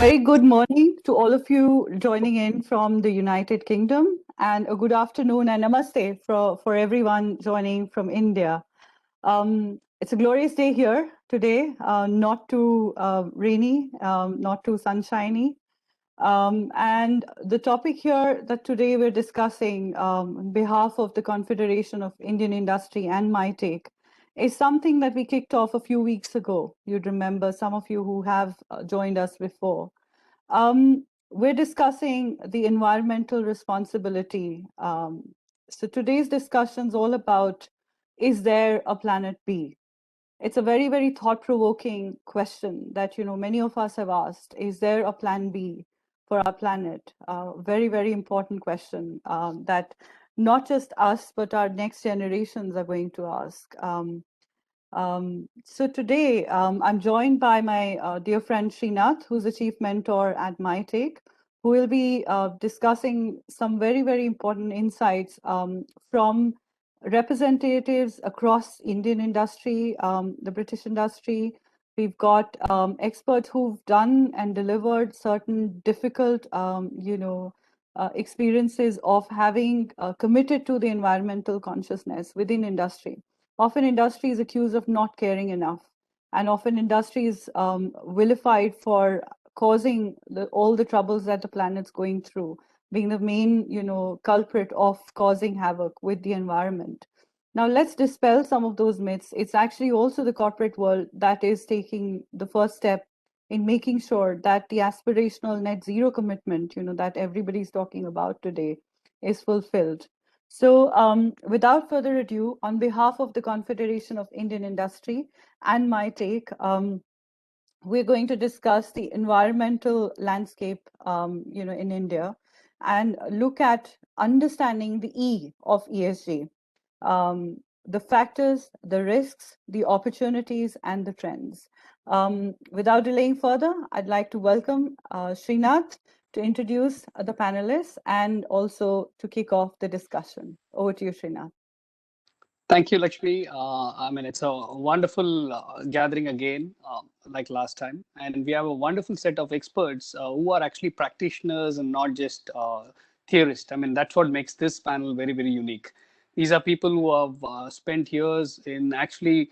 Very good morning to all of you joining in from the United Kingdom, and a good afternoon and namaste for everyone joining from India. It's a glorious day here today, not too rainy, not too sunshiny. And the topic here that today we're discussing on behalf of the Confederation of Indian Industry and my take is something that we kicked off a few weeks ago. You'd remember, some of you who have joined us before. We're discussing the environmental responsibility. So today's discussion is all about, is there a planet B? It's a very, very thought-provoking question that, many of us have asked. Is there a plan B for our planet? Very, very important question that not just us, but our next generations are going to ask. So today, I'm joined by my dear friend Srinath, who's the chief mentor at MyTake, who will be discussing some very, very important insights from representatives across Indian industry, the British industry. We've got experts who've done and delivered certain difficult, experiences of having committed to the environmental consciousness within industry. Often industry is accused of not caring enough, and often industry is vilified for causing all the troubles that the planet's going through, being the main, culprit of causing havoc with the environment. Now let's dispel some of those myths. It's actually also the corporate world that is taking the first step in making sure that the aspirational net zero commitment, that everybody's talking about today, is fulfilled. So without further ado, on behalf of the Confederation of Indian Industry and my take, we're going to discuss the environmental landscape, in India, and look at understanding the E of ESG, the factors, the risks, the opportunities, and the trends. Without delaying further, I'd like to welcome Srinath to introduce the panelists and also to kick off the discussion. Over to you, Srinath. Thank you, Lakshmi. It's a wonderful gathering again, like last time. And we have a wonderful set of experts who are actually practitioners and not just theorists. That's what makes this panel very, very unique. These are people who have spent years in actually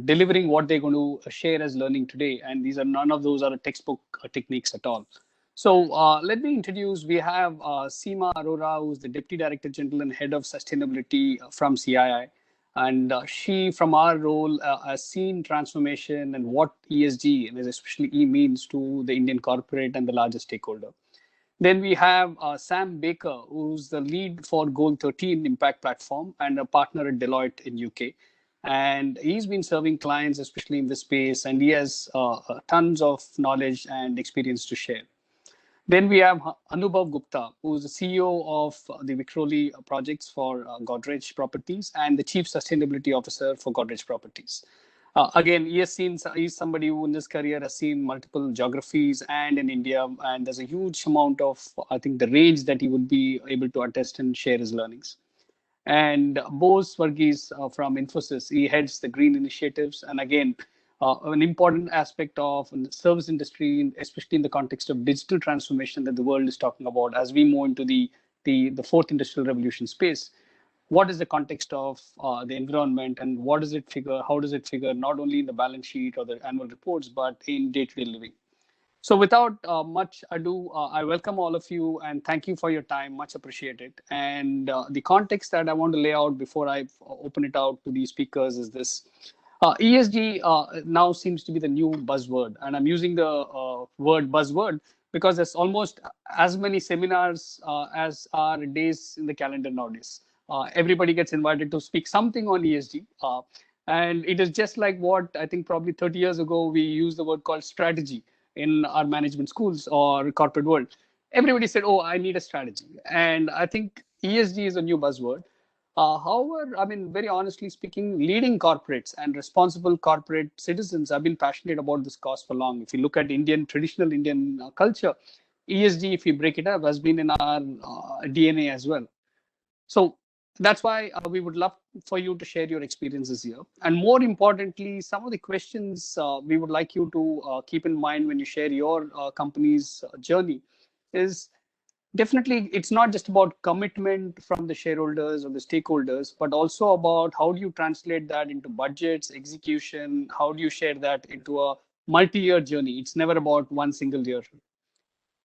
delivering what they're going to share as learning today. And these are none of those are textbook techniques at all. So let me introduce, we have Seema Arora, who's the Deputy Director General and Head of Sustainability from CII. And she, from our role, has seen transformation and what ESG, and especially E, means to the Indian corporate and the largest stakeholder. Then we have Sam Baker, who's the lead for Goal 13 Impact Platform and a partner at Deloitte in UK. And he's been serving clients, especially in this space, and he has tons of knowledge and experience to share. Then we have Anubhav Gupta, who is the CEO of the Vikhroli projects for Godrej Properties and the Chief Sustainability Officer for Godrej Properties. Again, he's somebody who in his career has seen multiple geographies and in India, and there's a huge amount of, I think, the range that he would be able to attest and share his learnings. And Bose Varghese from Infosys, he heads the green initiatives. And again, an important aspect of the service industry, especially in the context of digital transformation that the world is talking about as we move into the fourth industrial revolution space. What is the context of the environment and what does it figure? How does it figure not only in the balance sheet or the annual reports, but in day-to-day living? So without much ado, I welcome all of you and thank you for your time, much appreciated. And the context that I want to lay out before I open it out to the speakers is this. ESG now seems to be the new buzzword, and I'm using the word buzzword because there's almost as many seminars as are days in the calendar nowadays. Everybody gets invited to speak something on ESG. And it is just like what I think probably 30 years ago, we used the word called strategy in our management schools or corporate world. Everybody said, oh, I need a strategy. And I think ESG is a new buzzword. However, very honestly speaking, leading corporates and responsible corporate citizens have been passionate about this cause for long. If you look at traditional Indian culture, ESG, if you break it up, has been in our DNA as well. So that's why we would love for you to share your experiences here. And more importantly, some of the questions we would like you to keep in mind when you share your company's journey is definitely it's not just about commitment from the shareholders or the stakeholders, but also about how do you translate that into budgets, execution, how do you share that into a multi-year journey. It's never about one single year.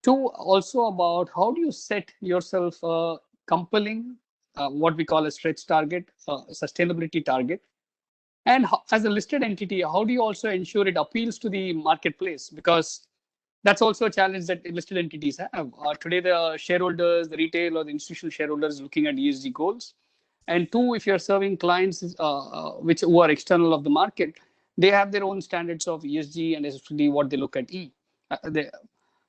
Two, also about how do you set yourself a compelling, what we call a stretch target, sustainability target. And as a listed entity, how do you also ensure it appeals to the marketplace? Because that's also a challenge that listed entities have. Today, the shareholders, the retail or the institutional shareholders looking at ESG goals. And two, if you're serving clients which who are external of the market, they have their own standards of ESG and especially what they look at E.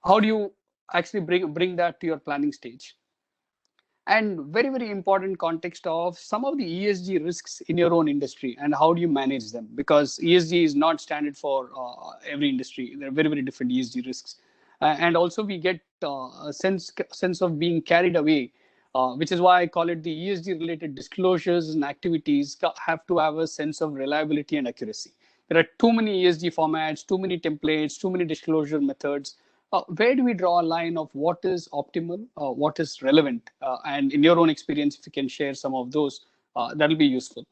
How do you actually bring that to your planning stage? And very, very important context of some of the ESG risks in your own industry and how do you manage them? Because ESG is not standard for every industry. There are very, very different ESG risks. And also we get a sense of being carried away, which is why I call it the ESG related disclosures and activities have to have a sense of reliability and accuracy. There are too many ESG formats, too many templates, too many disclosure methods. Where do we draw a line of what is optimal, what is relevant? And in your own experience, if you can share some of those, that'll be useful.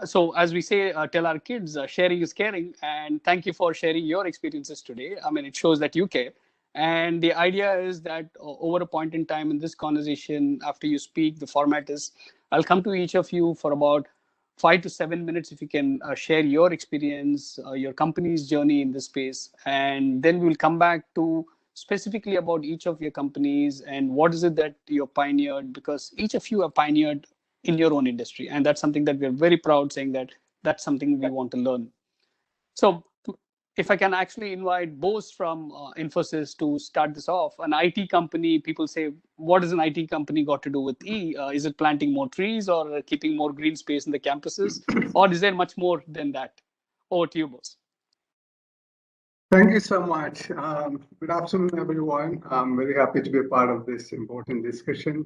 So as we say, tell our kids, sharing is caring. And thank you for sharing your experiences today. I mean, it shows that you care. And the idea is that over a point in time in this conversation, after you speak, the format is I'll come to each of you for about 5 to 7 minutes if you can share your experience, your company's journey in this space. And then we'll come back to specifically about each of your companies and what is it that you're pioneered, because each of you are pioneered in your own industry. And that's something that we're very proud saying that that's something we want to learn. So if I can actually invite Bose from Infosys to start this off, an IT company, people say, what does an IT company got to do with E? Is it planting more trees or keeping more green space in the campuses? Or is there much more than that? Over to you, Bose. Thank you so much. Good afternoon, everyone. I'm very happy to be a part of this important discussion.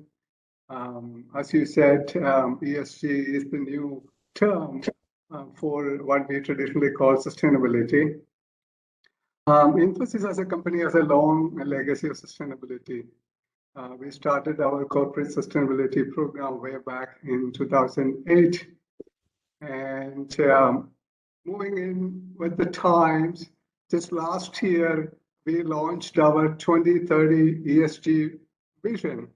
As you said, ESG is the new term for what we traditionally call sustainability. Infosys as a company has a long legacy of sustainability. We started our corporate sustainability program way back in 2008. And moving in with the times, just last year, we launched our 2030 ESG vision,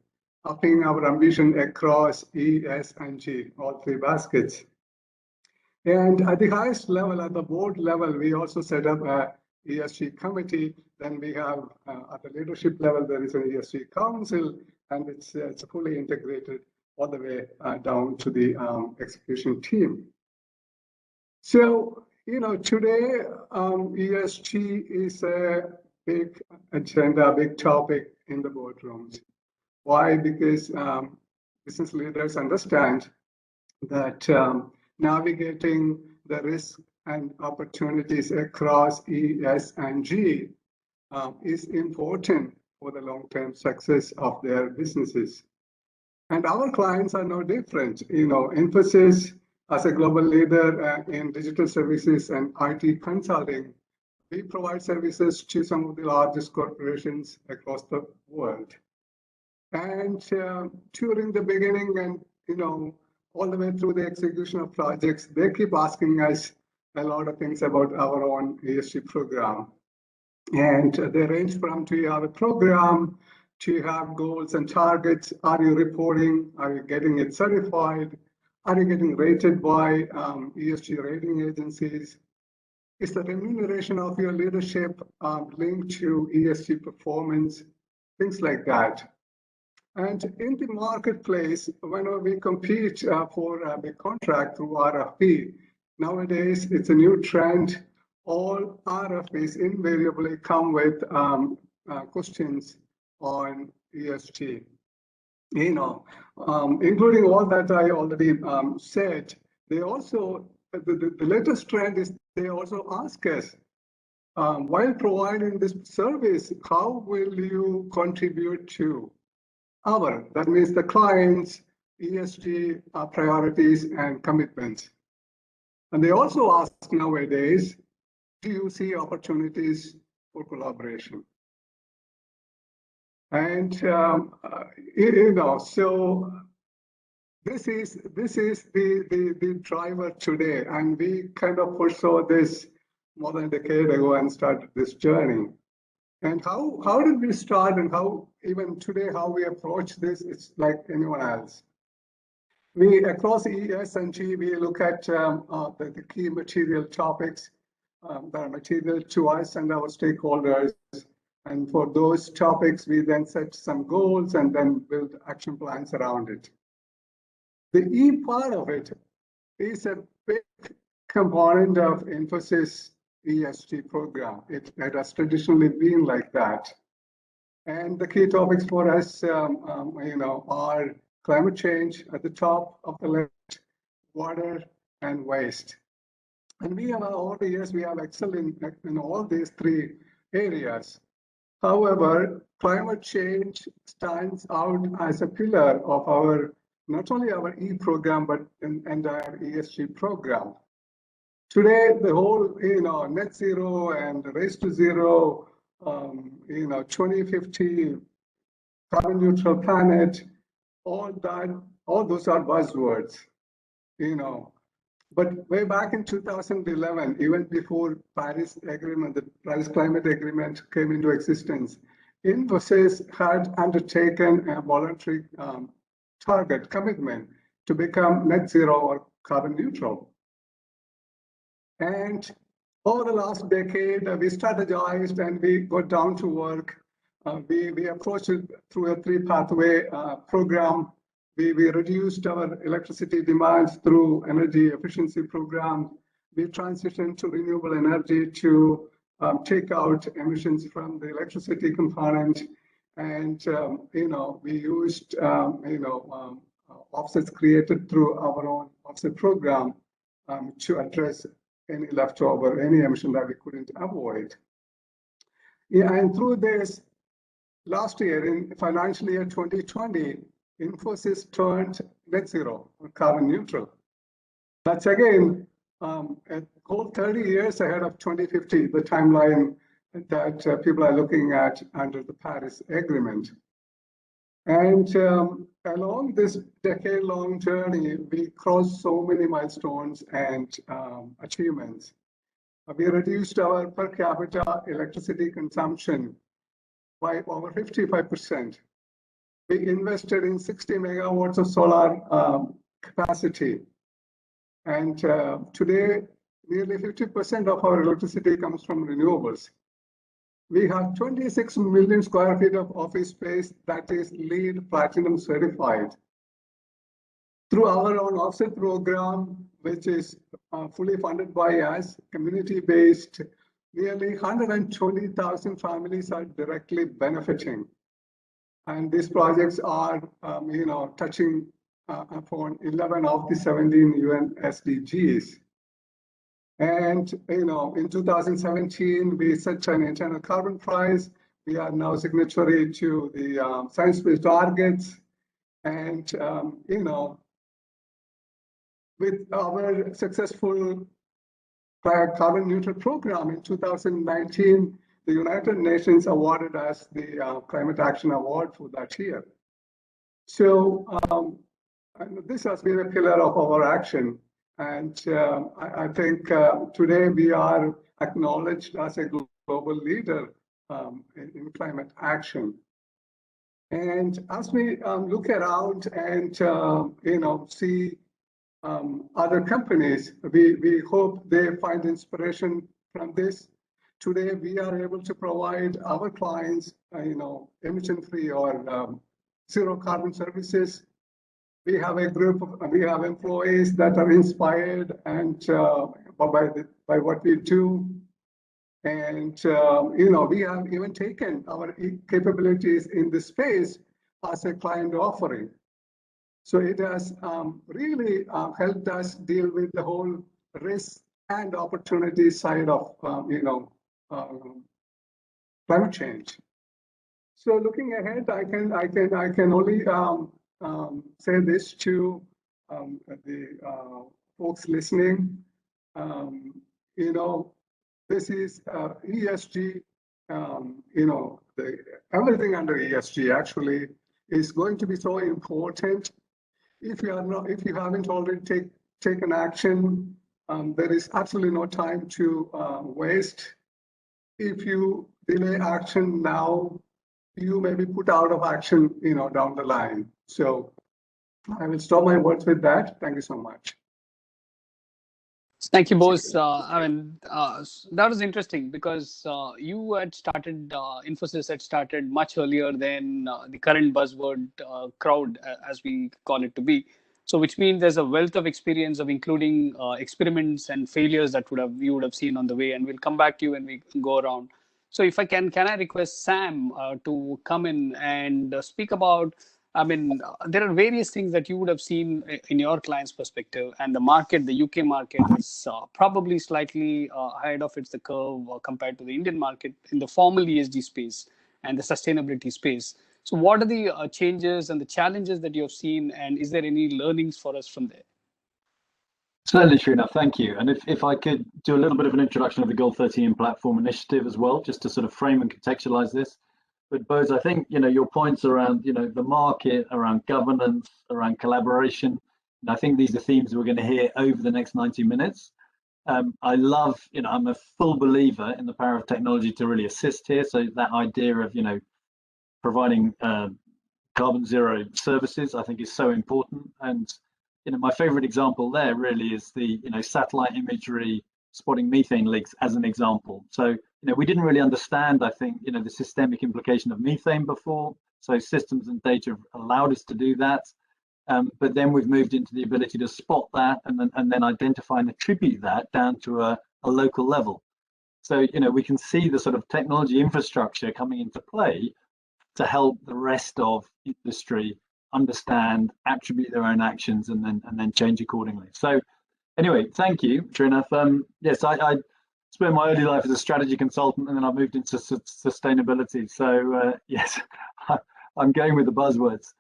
upping our ambition across E, S, and G, all three baskets. And at the highest level, at the board level, we also set up a ESG committee. Then we have at the leadership level, there is an ESG council, and it's fully integrated all the way down to the execution team. So, today ESG is a big agenda, big topic in the boardrooms. Why? Because business leaders understand that navigating the risks and opportunities across E, S, and G is important for the long-term success of their businesses. And our clients are no different. Infosys, as a global leader in digital services and IT consulting, we provide services to some of the largest corporations across the world. And during the beginning and all the way through the execution of projects, they keep asking us a lot of things about our own ESG program. And they range from, do you have a program? Do you have goals and targets? Are you reporting? Are you getting it certified? Are you getting rated by ESG rating agencies? Is the remuneration of your leadership linked to ESG performance? Things like that. And in the marketplace, whenever we compete for a big contract through RFP, nowadays it's a new trend. All RFPs invariably come with questions on ESG. Including all that I already said, they also, the latest trend is they also ask us, while providing this service, how will you contribute to that means the client's ESG priorities and commitments. And they also ask nowadays, do you see opportunities for collaboration? And so this is the driver today, and we kind of foresaw this more than a decade ago and started this journey. And how did we start, and how even today how we approach this? It's like anyone else. We across ESG we look at the key material topics that are material to us and our stakeholders. And for those topics, we then set some goals and then build action plans around it. The E part of it is a big component of Infosys ESG program. It has traditionally been like that. And the key topics for us, are climate change at the top of the list, water, and waste. And we have, over the years, we have excelled in all these three areas. However, climate change stands out as a pillar of our, not only our E program, but an entire ESG program. Today, the whole, net zero and race to zero, 2050 carbon neutral planet, all those are buzzwords, But way back in 2011, even before Paris Agreement, the Paris Climate Agreement came into existence, Infosys had undertaken a voluntary target commitment to become net zero or carbon neutral. And over the last decade, we strategized and we got down to work. We approached it through a three-pathway program. We reduced our electricity demands through energy efficiency program. We transitioned to renewable energy to take out emissions from the electricity component. And, we used, offsets created through our own offset program to address any leftover, any emission that we couldn't avoid. Yeah, and through this, last year, in financial year 2020, Infosys turned net zero, or carbon neutral. That's again a whole 30 years ahead of 2050, the timeline that people are looking at under the Paris Agreement. And along this decade-long journey, we crossed so many milestones and achievements. We reduced our per capita electricity consumption by over 55%. We invested in 60 megawatts of solar capacity. And today, nearly 50% of our electricity comes from renewables. We have 26 million square feet of office space that is LEED Platinum certified. Through our own offset program, which is fully funded by us, community-based, nearly 120,000 families are directly benefiting. And these projects are, touching upon 11 of the 17 UN SDGs. And, in 2017, we set an internal carbon price. We are now signatory to the science-based targets. And, with our successful carbon neutral program in 2019, the United Nations awarded us the Climate Action Award for that year. So this has been a pillar of our action. And I think today we are acknowledged as a global leader in climate action. And as we look around and see other companies, we hope they find inspiration from this. Today we are able to provide our clients, emission-free or zero carbon services. We have a group we have employees that are inspired and by what we do. And, we have even taken our capabilities in this space as a client offering. So it has really helped us deal with the whole risk and opportunity side of, climate change. So looking ahead, I can only say this to the folks listening. You know, this is ESG. Everything under ESG actually is going to be so important. If you haven't already taken action, there is absolutely no time to waste. If you delay action now, you may be put out of action, down the line. So I will stop my words with that. Thank you so much. Thank you, both. That was interesting because you had started, Infosys had started much earlier than the current buzzword crowd, as we call it to be. So, which means there's a wealth of experience of including experiments and failures that you would have seen on the way. And we'll come back to you when we go around. So, if I can I request Sam to come in and speak about, there are various things that you would have seen in your client's perspective, and the market, the UK market, is probably slightly ahead of its the curve compared to the Indian market in the formal ESG space and the sustainability space. So, what are the changes and the challenges that you have seen, and is there any learnings for us from there? Certainly, Srinath, thank you. And if I could do a little bit of an introduction of the Goal 13 platform initiative as well, just to sort of frame and contextualize this. But Bose, I think, your points around, the market, around governance, around collaboration, and I think these are themes we're going to hear over the next 90 minutes. I love, I'm a full believer in the power of technology to really assist here. So that idea of, providing carbon zero services, I think is so important. And, my favorite example there really is the, satellite imagery spotting methane leaks as an example. So, we didn't really understand, I think, the systemic implication of methane before. So systems and data have allowed us to do that. But then we've moved into the ability to spot that and then identify and attribute that down to a local level. So, we can see the sort of technology infrastructure coming into play to help the rest of industry understand, attribute their own actions, and then change accordingly. So anyway, thank you, Srinath. Yes, I spent my early life as a strategy consultant, and then I moved into sustainability. So yes, I'm going with the buzzwords.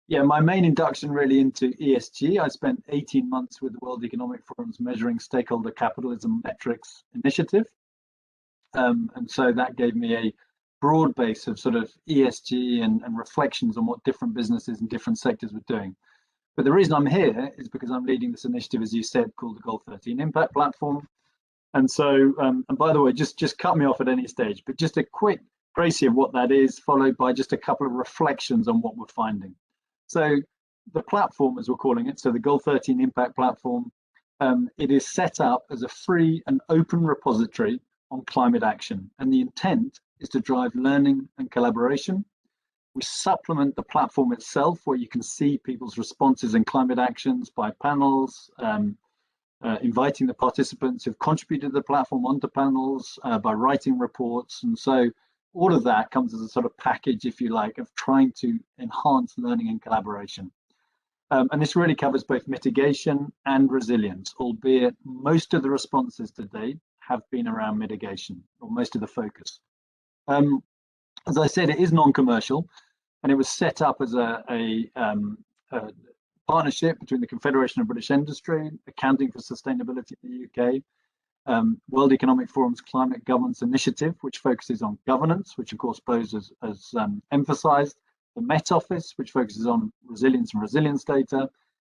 Yeah, my main induction really into ESG. I spent 18 months with the World Economic Forum's Measuring Stakeholder Capitalism Metrics initiative. And so that gave me a broad base of sort of ESG and reflections on what different businesses and different sectors were doing. But the reason I'm here is because I'm leading this initiative, as you said, called the Goal 13 Impact Platform. And so, and by the way, just cut me off at any stage, but just a quick précis of what that is, followed by just a couple of reflections on what we're finding. So the platform, as we're calling it, so the Goal 13 Impact Platform, it is set up as a free and open repository on climate action. And the intent is to drive learning and collaboration. We supplement the platform itself, where you can see people's responses and climate actions by panels, inviting the participants who've contributed to the platform onto panels, by writing reports. And so all of that comes as a sort of package, if you like, of trying to enhance learning and collaboration. And this really covers both mitigation and resilience, albeit most of the responses to date have been around mitigation, or most of the focus. As I said, it is non-commercial, and it was set up as a partnership between the Confederation of British Industry, Accounting for Sustainability in the UK, World Economic Forum's Climate Governance Initiative, which focuses on governance, which of course Bose has emphasized, the Met Office, which focuses on resilience and resilience data,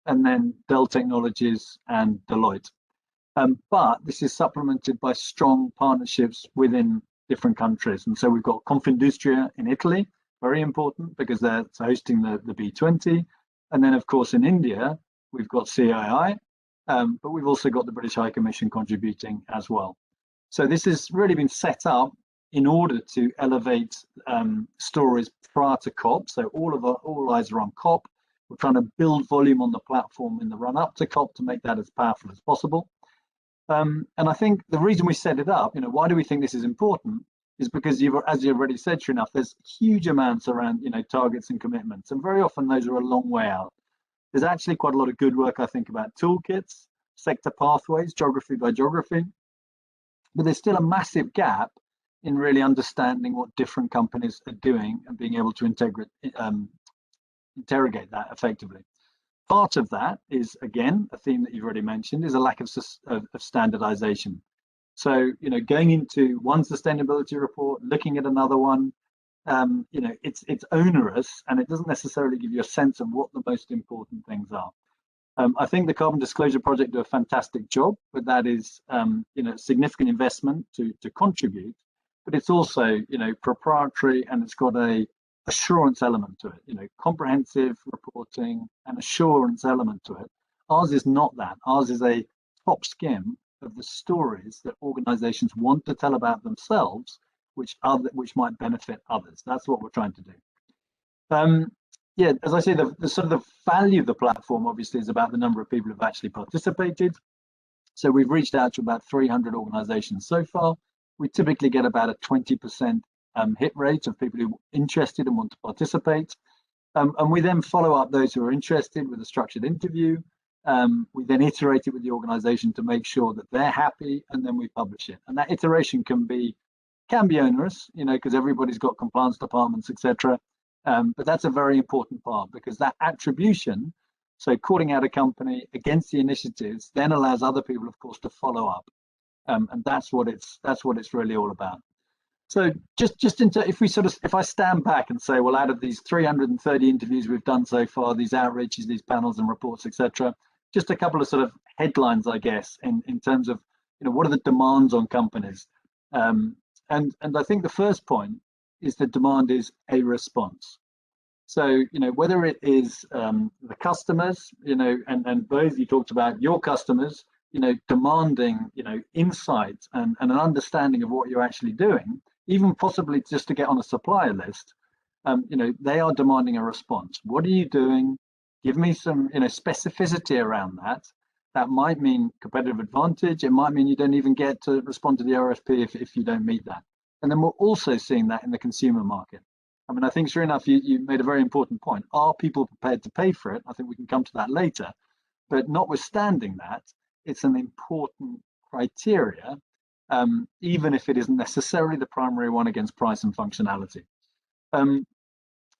and then Dell Technologies and Deloitte. But this is supplemented by strong partnerships within different countries. And so we've got Confindustria in Italy, very important because they're hosting the B20. And then, of course, in India, we've got CII, but we've also got the British High Commission contributing as well. So this has really been set up in order to elevate stories prior to COP. So all eyes are on COP. We're trying to build volume on the platform in the run up to COP to make that as powerful as possible. And I think the reason we set it up, why do we think this is important, is because as you already said, Srinath, there's huge amounts around, targets and commitments, and very often those are a long way out. There's actually quite a lot of good work, I think, about toolkits, sector pathways, geography by geography, but there's still a massive gap in really understanding what different companies are doing and being able to interrogate that effectively. Part of that is, again, a theme that you've already mentioned, is a lack of standardization. So, going into one sustainability report, looking at another one, it's onerous, and it doesn't necessarily give you a sense of what the most important things are. I think the Carbon Disclosure Project do a fantastic job, but that is, significant investment to contribute. But it's also, proprietary, and it's got a assurance element to it. Comprehensive reporting and assurance element to it. Ours is not that. Ours is a top skim of the stories that organizations want to tell about themselves, which might benefit others. That's what we're trying to do. Yeah, as I say, the sort of the value of the platform obviously is about the number of people who've actually participated. So we've reached out to about 300 organizations so far. We typically get about a 20% hit rate of people who are interested and want to participate. And we then follow up those who are interested with a structured interview. We then iterate it with the organization to make sure that they're happy, and then we publish it. And that iteration can be onerous, because everybody's got compliance departments, etc. But that's a very important part, because that attribution, so calling out a company against the initiatives, then allows other people, of course, to follow up, and that's what it's really all about. So if I stand back and say, well, out of these 330 interviews we've done so far, these outreaches, these panels and reports, etc., just a couple of sort of headlines, I guess, in terms of what are the demands on companies, and I think the first point is the demand is a response. So, whether it is the customers, and both you talked about your customers, demanding, insight and an understanding of what you're actually doing, even possibly just to get on a supplier list, they are demanding a response. What are you doing? Give me some, specificity around that. That might mean competitive advantage. It might mean you don't even get to respond to the RFP if you don't meet that. And then we're also seeing that in the consumer market. I mean, I think, sure enough, you made a very important point. Are people prepared to pay for it? I think we can come to that later. But notwithstanding that, it's an important criteria, even if it isn't necessarily the primary one against price and functionality.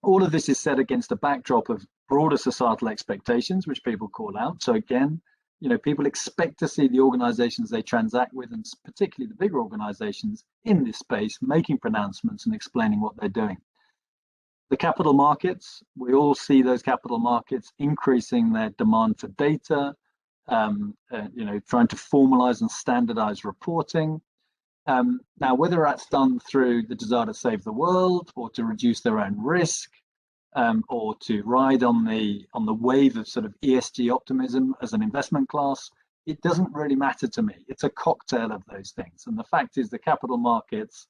All of this is set against a backdrop of broader societal expectations, which people call out. So again, people expect to see the organizations they transact with, and particularly the bigger organizations in this space, making pronouncements and explaining what they're doing. The capital markets, we all see those capital markets increasing their demand for data, trying to formalize and standardize reporting. Now, whether that's done through the desire to save the world, or to reduce their own risk, or to ride on the wave of sort of ESG optimism as an investment class, it doesn't really matter to me. It's a cocktail of those things. And the fact is the capital markets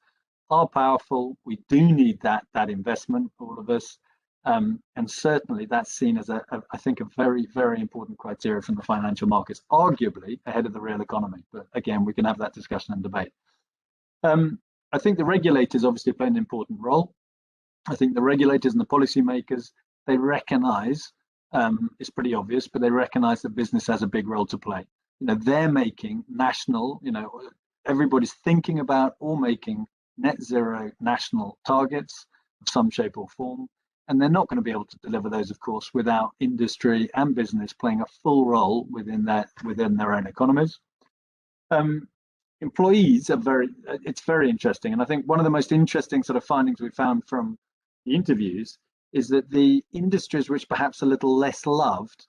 are powerful. We do need that investment, all of us. And certainly that's seen as I think a very, very important criteria from the financial markets, arguably ahead of the real economy. But again, we can have that discussion and debate. I think the regulators obviously play an important role. I think the regulators and the policymakers, they recognize, it's pretty obvious, but they recognize that business has a big role to play. They're making national, everybody's thinking about or making net zero national targets of some shape or form. And they're not going to be able to deliver those, of course, without industry and business playing a full role within their own economies. Employees are it's very interesting. And I think one of the most interesting sort of findings we found from the interviews is that the industries which perhaps a little less loved,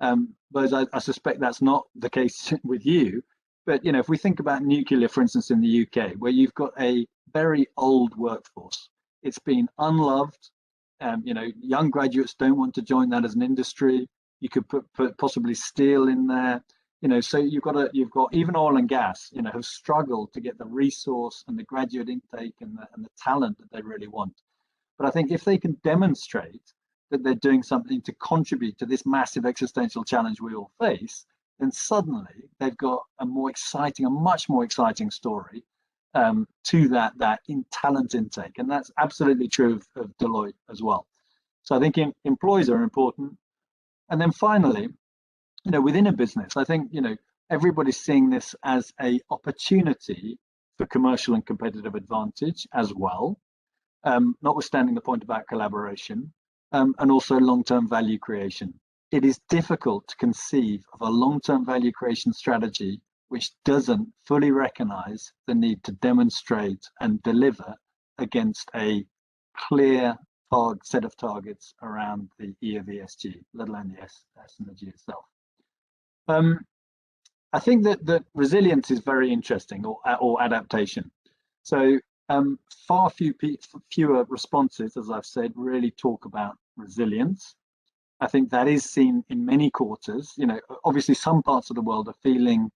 but I suspect that's not the case with you, but if we think about nuclear, for instance, in the UK, where you've got a very old workforce, it's been unloved. Young graduates don't want to join that as an industry. You could put possibly steel in there. So you've got even oil and gas, have struggled to get the resource and the graduate intake and the talent that they really want. But I think if they can demonstrate that they're doing something to contribute to this massive existential challenge we all face, then suddenly they've got a much more exciting story to that in talent intake. And that's absolutely true of Deloitte as well. So I think employees are important. And then finally, within a business, I think, everybody's seeing this as an opportunity for commercial and competitive advantage as well, notwithstanding the point about collaboration. and also long-term value creation. It is difficult to conceive of a long-term value creation strategy which doesn't fully recognize the need to demonstrate and deliver against a clear set of targets around the E of ESG, let alone the S and the G itself. I think that resilience is very interesting, or adaptation. So far fewer responses, as I've said, really talk about resilience. I think that is seen in many quarters. Obviously some parts of the world are feeling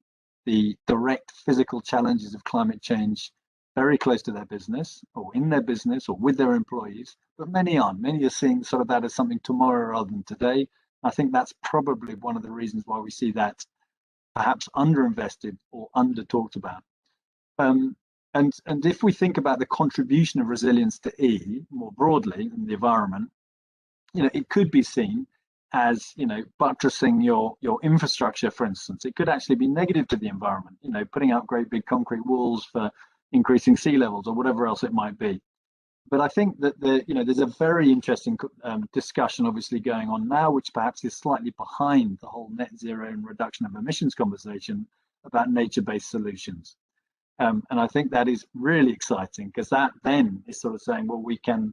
the direct physical challenges of climate change very close to their business, or in their business, or with their employees, but many aren't. Many are seeing sort of that as something tomorrow rather than today. I think that's probably one of the reasons why we see that perhaps underinvested or under talked about. And if we think about the contribution of resilience to E more broadly in the environment, it could be seen as buttressing your infrastructure, for instance. It could actually be negative to the environment, putting out great big concrete walls for increasing sea levels or whatever else it might be. But I think that there's a very interesting discussion obviously going on now, which perhaps is slightly behind the whole net zero and reduction of emissions conversation, about nature-based solutions. And I think that is really exciting, because that then is sort of saying, well, we can,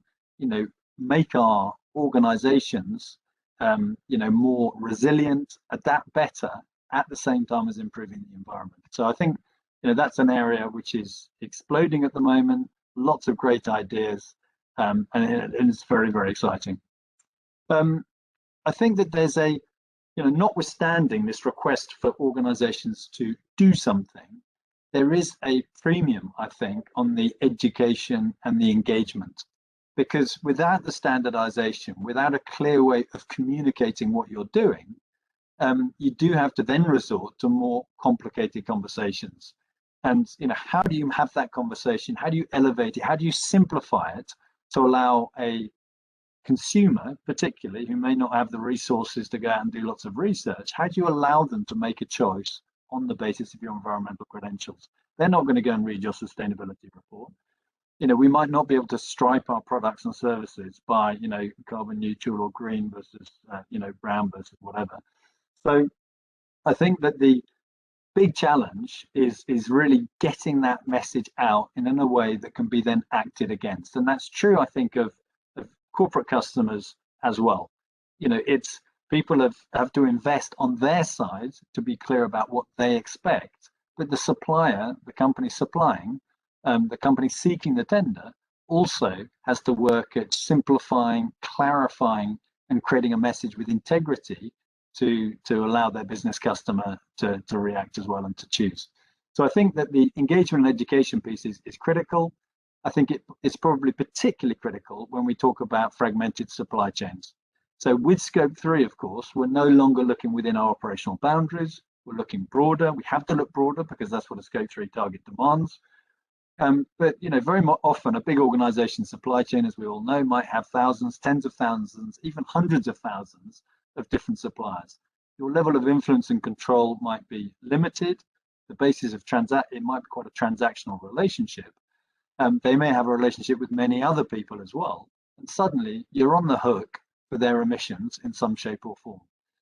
make our organizations, more resilient, adapt better, at the same time as improving the environment. So I think, that's an area which is exploding at the moment. Lots of great ideas, and it's very, very exciting. I think that there's notwithstanding this request for organizations to do something, there is a premium, I think, on the education and the engagement, because without the standardization, without a clear way of communicating what you're doing, you do have to then resort to more complicated conversations. And how do you have that conversation? How do you elevate it? How do you simplify it to allow a consumer, particularly, who may not have the resources to go out and do lots of research, how do you allow them to make a choice on the basis of your environmental credentials? They're not going to go and read your sustainability report. We might not be able to stripe our products and services by, carbon neutral or green versus, brown versus whatever. So I think that the big challenge is really getting that message out in a way that can be then acted against. And that's true, I think, of corporate customers as well. It's people have to invest on their side to be clear about what they expect, but the supplier, the company supplying, the company seeking the tender, also has to work at simplifying, clarifying, and creating a message with integrity to allow their business customer to react as well and to choose. So I think that the engagement and education piece is critical. I think it's probably particularly critical when we talk about fragmented supply chains. So with Scope 3, of course, we're no longer looking within our operational boundaries. We're looking broader. We have to look broader because that's what a Scope 3 target demands. But very often a big organization supply chain, as we all know, might have thousands, tens of thousands, even hundreds of thousands of different suppliers. Your level of influence and control might be limited. The basis of it might be quite a transactional relationship. They may have a relationship with many other people as well. And suddenly you're on the hook for their emissions in some shape or form.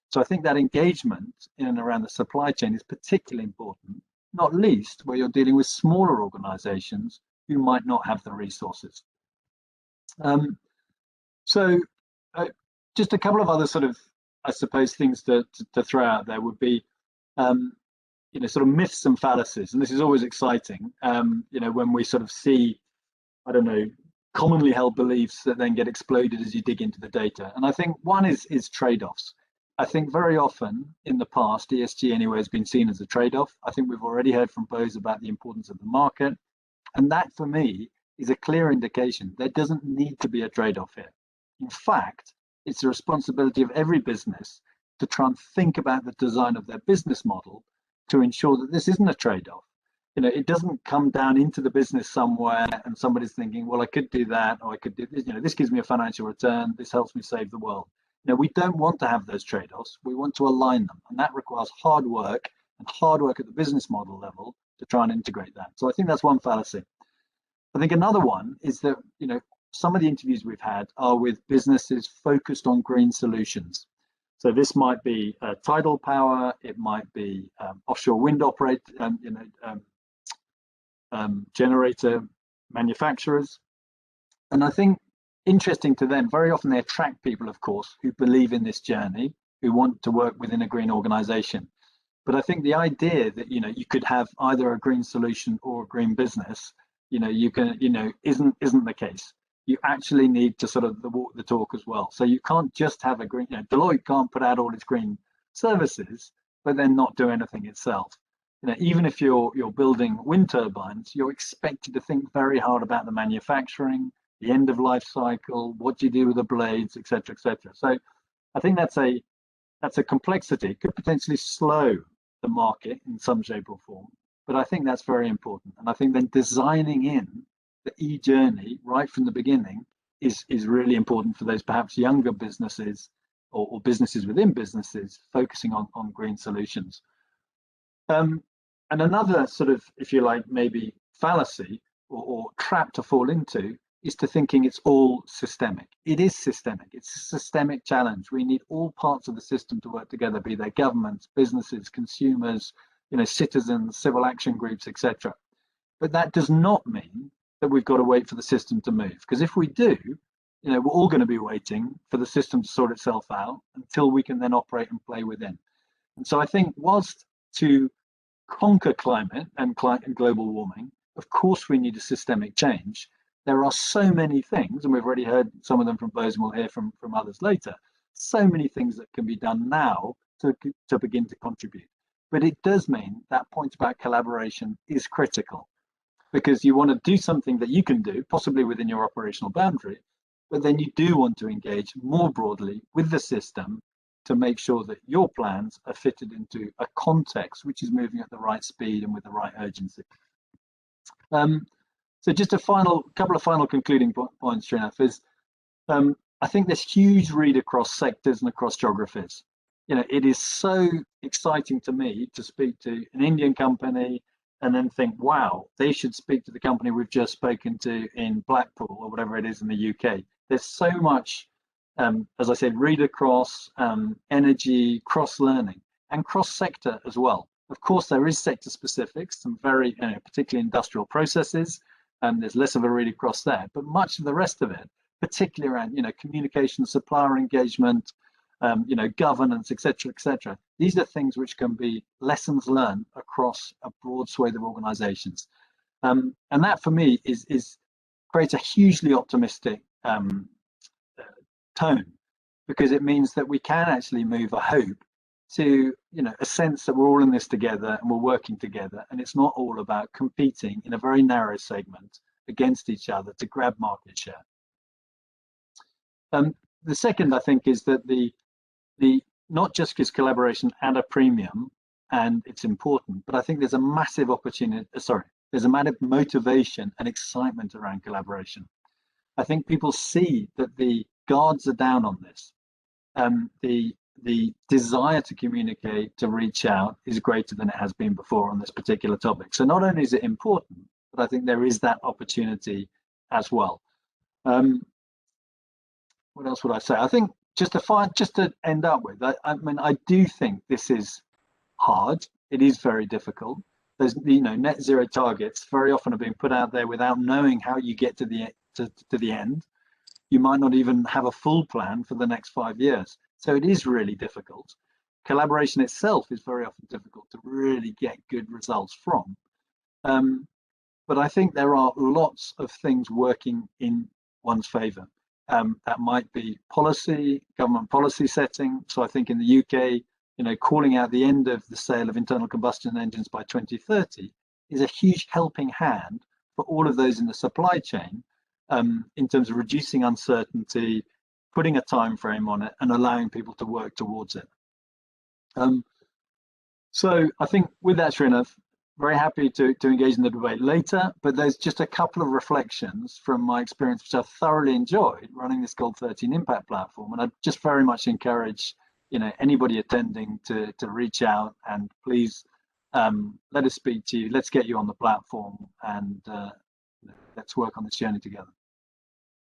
So I think that engagement in and around the supply chain is particularly important, not least where you're dealing with smaller organizations who might not have the resources. Just a couple of other sort of, I suppose, things to throw out there would be, sort of myths and fallacies. And this is always exciting, when we sort of see, I don't know, commonly held beliefs that then get exploded as you dig into the data. And I think one is trade-offs. I think very often in the past, ESG anyway has been seen as a trade-off. I think we've already heard from Bose about the importance of the market. And that for me is a clear indication there doesn't need to be a trade-off here. In fact, it's the responsibility of every business to try and think about the design of their business model to ensure that this isn't a trade-off. It doesn't come down into the business somewhere and somebody's thinking, well, I could do that, or I could do this, this gives me a financial return, this helps me save the world. We don't want to have those trade-offs. We want to align them, and that requires hard work at the business model level to try and integrate that. So I think that's one fallacy. I think another one is that, some of the interviews we've had are with businesses focused on green solutions. So this might be tidal power, it might be offshore wind generator manufacturers. And I think interesting to them, very often they attract people, of course, who believe in this journey, who want to work within a green organization. But I think the idea that, you know, you could have either a green solution or a green business, you know, you can, you know, isn't the case. You actually need to sort of walk the talk as well. So you can't just have a green, you know, Deloitte can't put out all its green services, but then not do anything itself. You know, even if you're building wind turbines, you're expected to think very hard about the manufacturing, the end of life cycle, what do you do with the blades, et cetera, et cetera. So I think that's a complexity. It could potentially slow the market in some shape or form, but I think that's very important. And I think then designing in the e-journey right from the beginning is really important for those perhaps younger businesses or businesses within businesses focusing on green solutions. And another sort of, if you like, maybe fallacy or trap to fall into is to thinking it's all systemic. It is systemic. It's a systemic challenge. We need all parts of the system to work together, be they governments, businesses, consumers, you know, citizens, civil action groups, etc. But that does not mean that we've got to wait for the system to move. Because if we do, you know, we're all going to be waiting for the system to sort itself out until we can then operate and play within. And so I think whilst to conquer climate and global warming, of course we need a systemic change. There are so many things, and we've already heard some of them from Bose, and we'll hear from others later, so many things that can be done now to begin to contribute. But it does mean that point about collaboration is critical, because you want to do something that you can do, possibly within your operational boundary, but then you do want to engage more broadly with the system to make sure that your plans are fitted into a context which is moving at the right speed and with the right urgency. So just a couple of final concluding points, Srinath, is I think there's huge read across sectors and across geographies. You know, it is so exciting to me to speak to an Indian company and then think, wow, they should speak to the company we've just spoken to in Blackpool or whatever it is in the UK. There's so much, as I said, read across, energy, cross-learning, and cross-sector as well. Of course, there is sector specifics, some very, particularly industrial processes, there's less of a read across there, but much of the rest of it, particularly around, you know, communication, supplier engagement, you know, governance, et cetera, these are things which can be lessons learned across a broad swathe of organizations. And that for me creates a hugely optimistic tone, because it means that we can actually move, I hope, to, you know, a sense that we're all in this together and we're working together, and it's not all about competing in a very narrow segment against each other to grab market share. The second, I think, is that the not just gives collaboration at a premium and it's important, but I think there's a massive opportunity, there's a massive motivation and excitement around collaboration. I think people see that the guards are down on this. The desire to communicate, to reach out, is greater than it has been before on this particular topic. So not only is it important, but I think there is that opportunity as well. What else would I say? I think just to end up with, I mean, I do think this is hard. It is very difficult. There's, you know, net zero targets very often are being put out there without knowing how you get to the end. You might not even have a full plan for the next 5 years. So it is really difficult. Collaboration itself is very often difficult to really get good results from. But I think there are lots of things working in one's favor. That might be policy, government policy setting. So I think in the UK, you know, calling out the end of the sale of internal combustion engines by 2030 is a huge helping hand for all of those in the supply chain, in terms of reducing uncertainty, putting a time frame on it, and allowing people to work towards it. So I think with that, Srinath, very happy to engage in the debate later, but there's just a couple of reflections from my experience, which I've thoroughly enjoyed running this Gold 13 Impact platform. And I just very much encourage, you know, anybody attending to reach out, and please let us speak to you. Let's get you on the platform, and let's work on this journey together.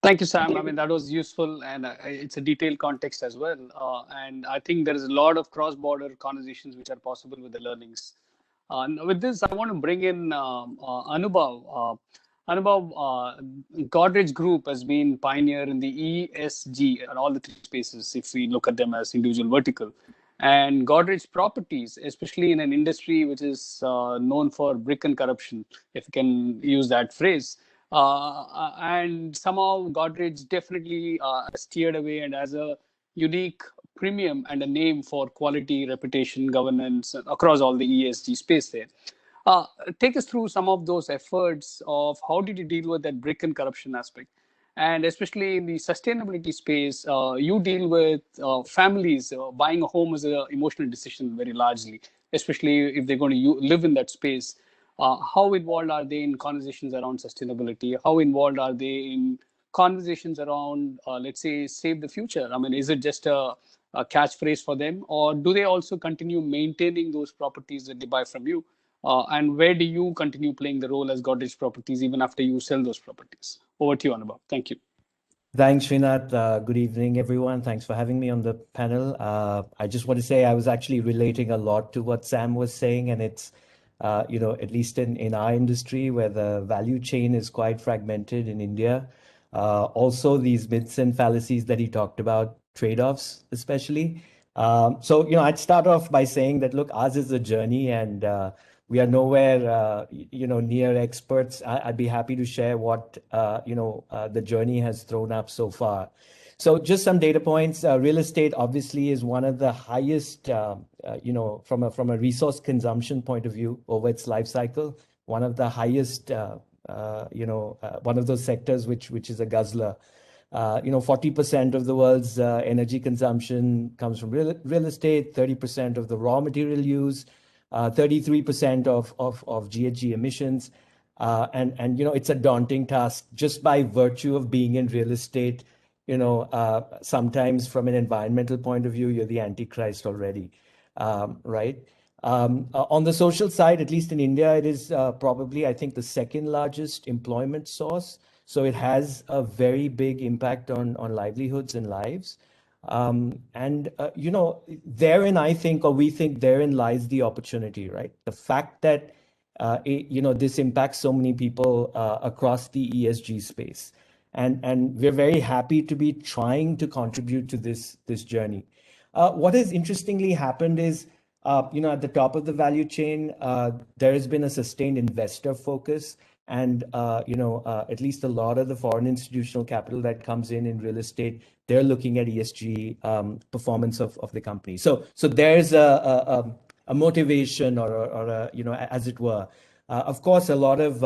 Thank you, Sam. I mean, that was useful, and it's a detailed context as well. And I think there is a lot of cross-border conversations which are possible with the learnings. And with this, I want to bring in Anubhav. Anubhav, Godrej Group has been pioneer in the ESG and all the three spaces, if we look at them as individual vertical. And Godrej Properties, especially in an industry which is known for brick and corruption, if you can use that phrase. And somehow Godrej definitely steered away and has a unique premium and a name for quality, reputation, governance across all the ESG space there. Uh, Take us through some of those efforts of how did you deal with that brick and corruption aspect? And especially in the sustainability space, you deal with families. Buying a home is an emotional decision very largely, especially if they're going to live in that space. How involved are they in conversations around sustainability? How involved are they in conversations around, let's say, save the future? I mean, is it just a catchphrase for them, or do they also continue maintaining those properties that they buy from you? And where do you continue playing the role as Godrej Properties even after you sell those properties? Over to you, Anubhav. Thank you. Thanks, Srinath. Good evening, everyone. Thanks for having me on the panel. I just want to say I was actually relating a lot to what Sam was saying, and it's, at least in our industry where the value chain is quite fragmented in India. Also, these myths and fallacies that he talked about, trade-offs especially. So, I'd start off by saying that, look, ours is a journey, and we are nowhere, near experts. I'd be happy to share what, the journey has thrown up so far. So just some data points. Real estate obviously is one of the highest, from a resource consumption point of view over its life cycle, one of the highest, one of those sectors which is a guzzler. 40% of the world's energy consumption comes from real estate, 30% of the raw material use, 33% of GHG emissions. And it's a daunting task just by virtue of being in real estate. Sometimes from an environmental point of view, you're the antichrist already, right? On the social side, at least in India, it is probably, I think, the second largest employment source. So it has a very big impact on livelihoods and lives. Therein, I think, or we think therein lies the opportunity, right? The fact that, this impacts so many people across the ESG space. And we're very happy to be trying to contribute to this journey. What has interestingly happened is, at the top of the value chain, there has been a sustained investor focus. And, at least a lot of the foreign institutional capital that comes in real estate, they're looking at ESG performance of the company. So there's a motivation or as it were. Of course, a lot of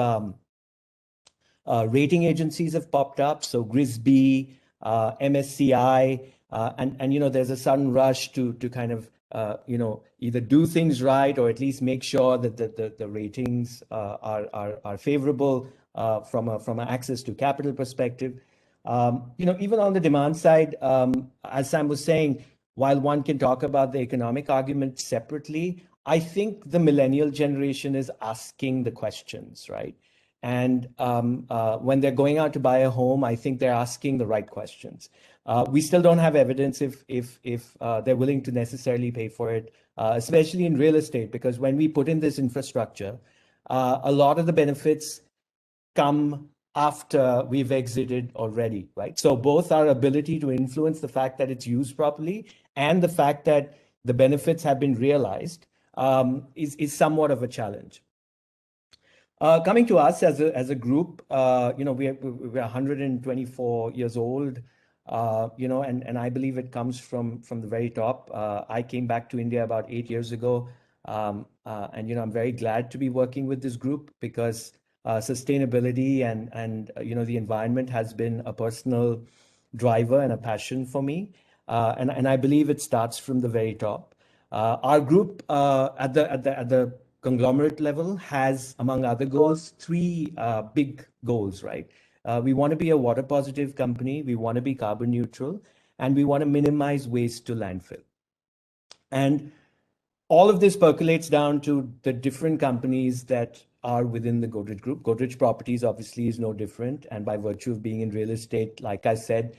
rating agencies have popped up. So GRISB, MSCI, and there's a sudden rush to kind of either do things right or at least make sure that the ratings are favorable from an access to capital perspective. Even on the demand side, as Sam was saying, while one can talk about the economic argument separately, I think the millennial generation is asking the questions, right? And when they're going out to buy a home, I think they're asking the right questions. We still don't have evidence if they're willing to necessarily pay for it, especially in real estate, because when we put in this infrastructure, a lot of the benefits come after we've exited already, right? So both our ability to influence the fact that it's used properly and the fact that the benefits have been realized is somewhat of a challenge. Coming to us as a group, we're 124 years old, and I believe it comes from the very top. I came back to India about 8 years ago, and I'm very glad to be working with this group because sustainability and the environment has been a personal driver and a passion for me, and I believe it starts from the very top. Our group at the conglomerate level has, among other goals, three big goals, right? We want to be a water positive company, we want to be carbon neutral, and we want to minimize waste to landfill. And all of this percolates down to the different companies that are within the Godrej Group. Godrej Properties obviously is no different. And by virtue of being in real estate, like I said,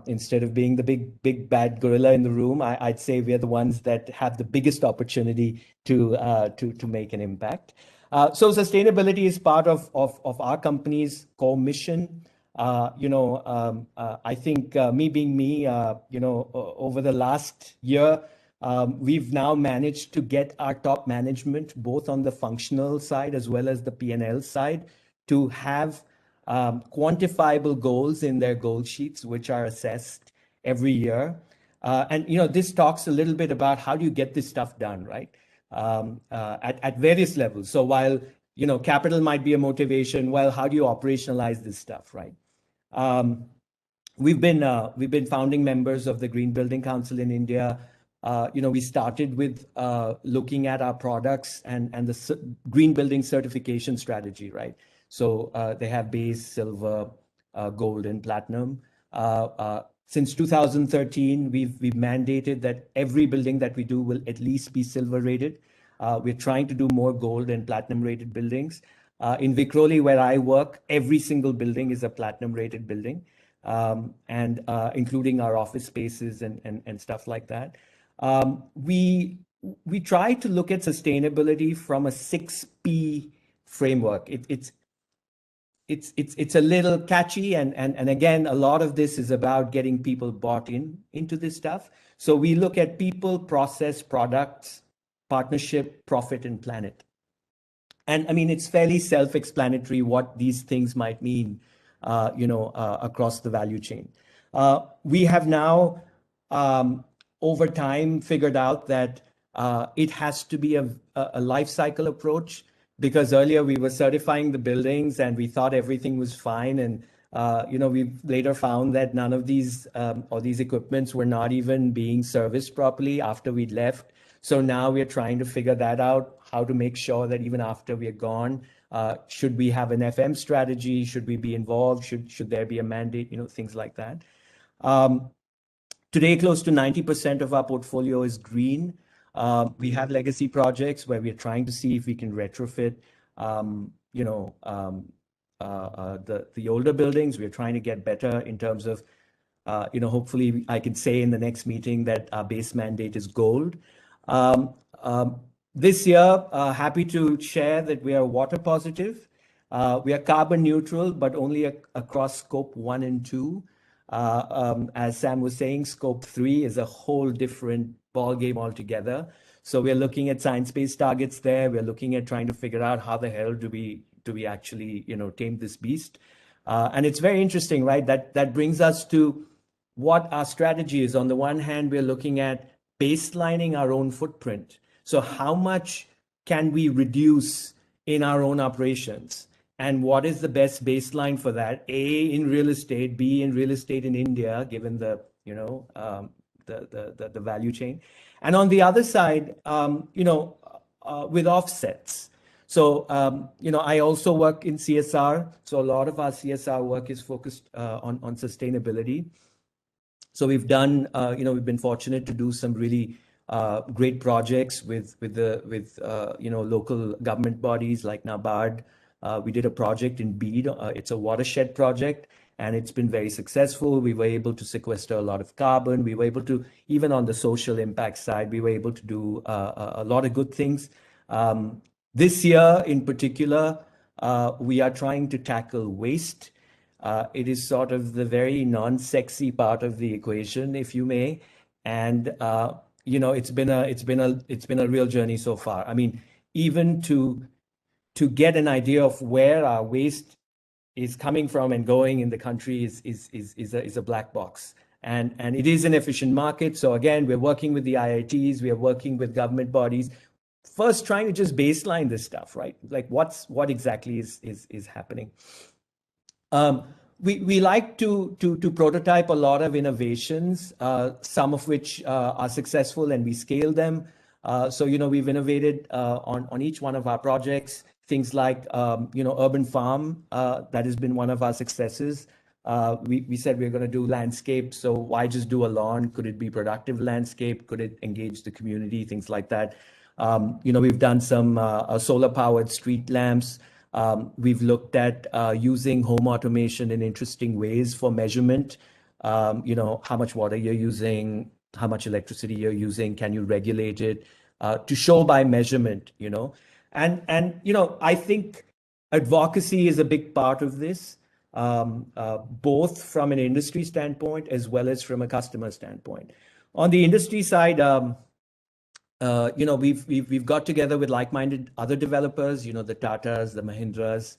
instead of being the big bad gorilla in the room, I'd say we're the ones that have the biggest opportunity to make an impact. So sustainability is part of our company's core mission. I think me being me, over the last year, we've now managed to get our top management, both on the functional side as well as the P&L side, to have quantifiable goals in their goal sheets, which are assessed every year. This talks a little bit about how do you get this stuff done, right? At various levels. So while capital might be a motivation, well, how do you operationalize this stuff, right? We've been founding members of the Green Building Council in India. We started with looking at our products and the green building certification strategy, right? So they have base, silver, gold, and platinum. Since 2013, we've mandated that every building that we do will at least be silver rated. We're trying to do more gold and platinum rated buildings. In Vikhroli, where I work, every single building is a platinum rated building, and including our office spaces and stuff like that. We try to look at sustainability from a 6P framework. It's a little catchy, and again, a lot of this is about getting people bought into this stuff. So we look at people, process, products, partnership, profit, and planet. And I mean, it's fairly self-explanatory what these things might mean, across the value chain. We have now, over time, figured out that it has to be a life cycle approach, because earlier we were certifying the buildings and we thought everything was fine. And, we later found that none of these or these equipments were not even being serviced properly after we'd left. So now we're trying to figure that out, how to make sure that even after we're gone, should we have an FM strategy? Should we be involved? Should there be a mandate? Things like that. Today, close to 90% of our portfolio is green. We have legacy projects where we're trying to see if we can retrofit, the older buildings. We're trying to get better in terms of, hopefully I can say in the next meeting that our base mandate is gold. This year, happy to share that we are water positive. We are carbon neutral, but only across scope 1 and 2. As Sam was saying, scope 3 is a whole different ballgame altogether. So we're looking at science-based targets there. We're looking at trying to figure out how the hell do we actually, tame this beast. And it's very interesting, right? That brings us to what our strategy is. On the one hand, we're looking at baselining our own footprint. So how much can we reduce in our own operations? And what is the best baseline for that? A, in real estate, B, in real estate in India, given the, the value chain. And on the other side, with offsets. So, I also work in CSR. So a lot of our CSR work is focused on sustainability. So we've done, we've been fortunate to do some really great projects with local government bodies like NABARD. We did a project in Bede. It's a watershed project, and it's been very successful. We were able to sequester a lot of carbon. We were able to, even on the social impact side, we were able to do a lot of good things. This year in particular, we are trying to tackle waste. It is sort of the very non-sexy part of the equation, if you may. And, it's been a real journey so far. I mean, even to get an idea of where our waste is coming from and going in the country is a black box. And it is an efficient market. So again, we're working with the IITs, we are working with government bodies, first trying to just baseline this stuff, right? Like what exactly is happening. We like to prototype a lot of innovations, some of which are successful, and we scale them. So we've innovated on each one of our projects. Things like, urban farm, that has been one of our successes. We said we're going to do landscape. So why just do a lawn? Could it be productive landscape? Could it engage the community? Things like that. We've done some solar-powered street lamps. We've looked at using home automation in interesting ways for measurement. How much water you're using, how much electricity you're using, can you regulate it, to show by measurement, And I think advocacy is a big part of this, both from an industry standpoint as well as from a customer standpoint. On the industry side, we've got together with like-minded other developers, the Tatas, the Mahindras,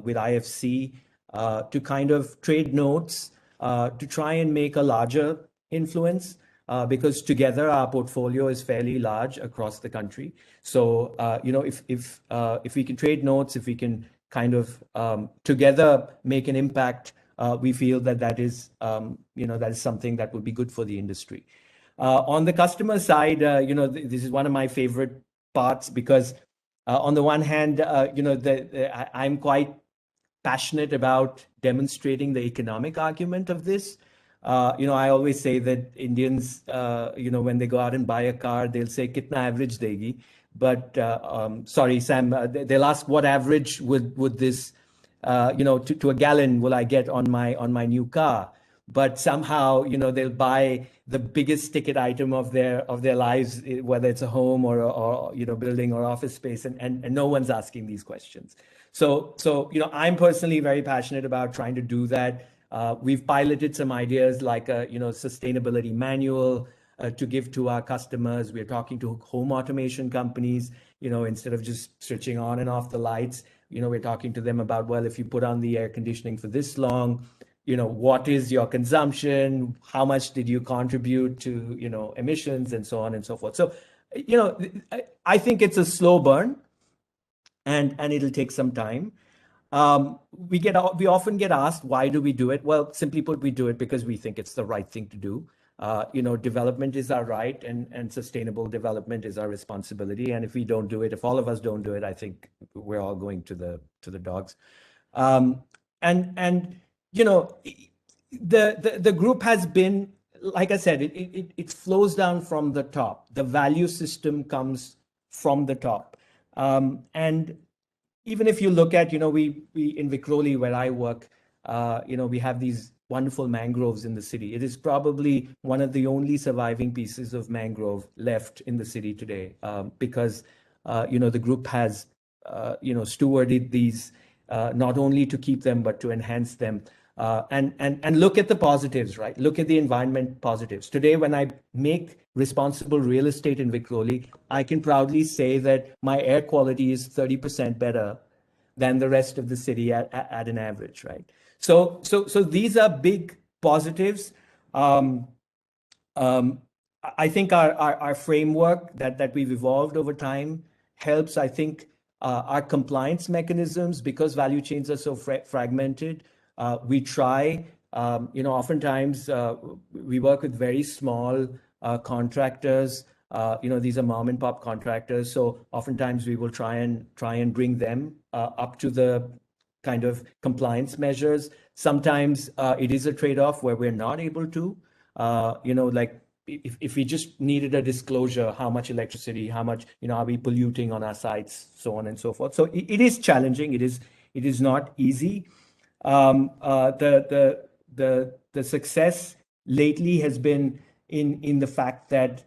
with IFC, to kind of trade notes, to try and make a larger influence, because together our portfolio is fairly large across the country. So, if we can trade notes, if we can kind of together make an impact, we feel that is something that would be good for the industry. On the customer side, this is one of my favorite parts, because on the one hand, I'm quite passionate about demonstrating the economic argument of this. I always say that Indians, when they go out and buy a car, they'll say, "Kitna average degi?" But sorry, Sam, they'll ask, "What average would this, to a gallon will I get on my new car?" But somehow, they'll buy the biggest ticket item of their lives, whether it's a home or building or office space, and no one's asking these questions. So I'm personally very passionate about trying to do that. We've piloted some ideas like a sustainability manual to give to our customers. We're talking to home automation companies, instead of just switching on and off the lights, we're talking to them about, well, if you put on the air conditioning for this long, what is your consumption? How much did you contribute to, emissions, and so on and so forth. So, I think it's a slow burn, and it'll take some time. We often get asked, why do we do it? Well, simply put, we do it because we think it's the right thing to do. Development is our right, and sustainable development is our responsibility. And if we don't do it, if all of us don't do it, I think we're all going to the dogs. The group has been, like I said, it flows down from the top. The value system comes from the top. And even if you look at, we in Vikhroli, where I work, we have these wonderful mangroves in the city. It is probably one of the only surviving pieces of mangrove left in the city today, because, the group has, stewarded these, not only to keep them, but to enhance them. And look at the positives, right? Look at the environment positives. Today, when I make responsible real estate in Vikhroli, I can proudly say that my air quality is 30% better than the rest of the city at an average, right? So these are big positives. I think our framework that we've evolved over time helps. I think our compliance mechanisms, because value chains are so fragmented, we try, oftentimes we work with very small contractors. These are mom and pop contractors. So oftentimes we will try and bring them up to the kind of compliance measures. Sometimes it is a trade-off where we're not able to, like if we just needed a disclosure, how much electricity, how much, are we polluting on our sites, so on and so forth. So it is challenging. It is not easy. The success lately has been in the fact that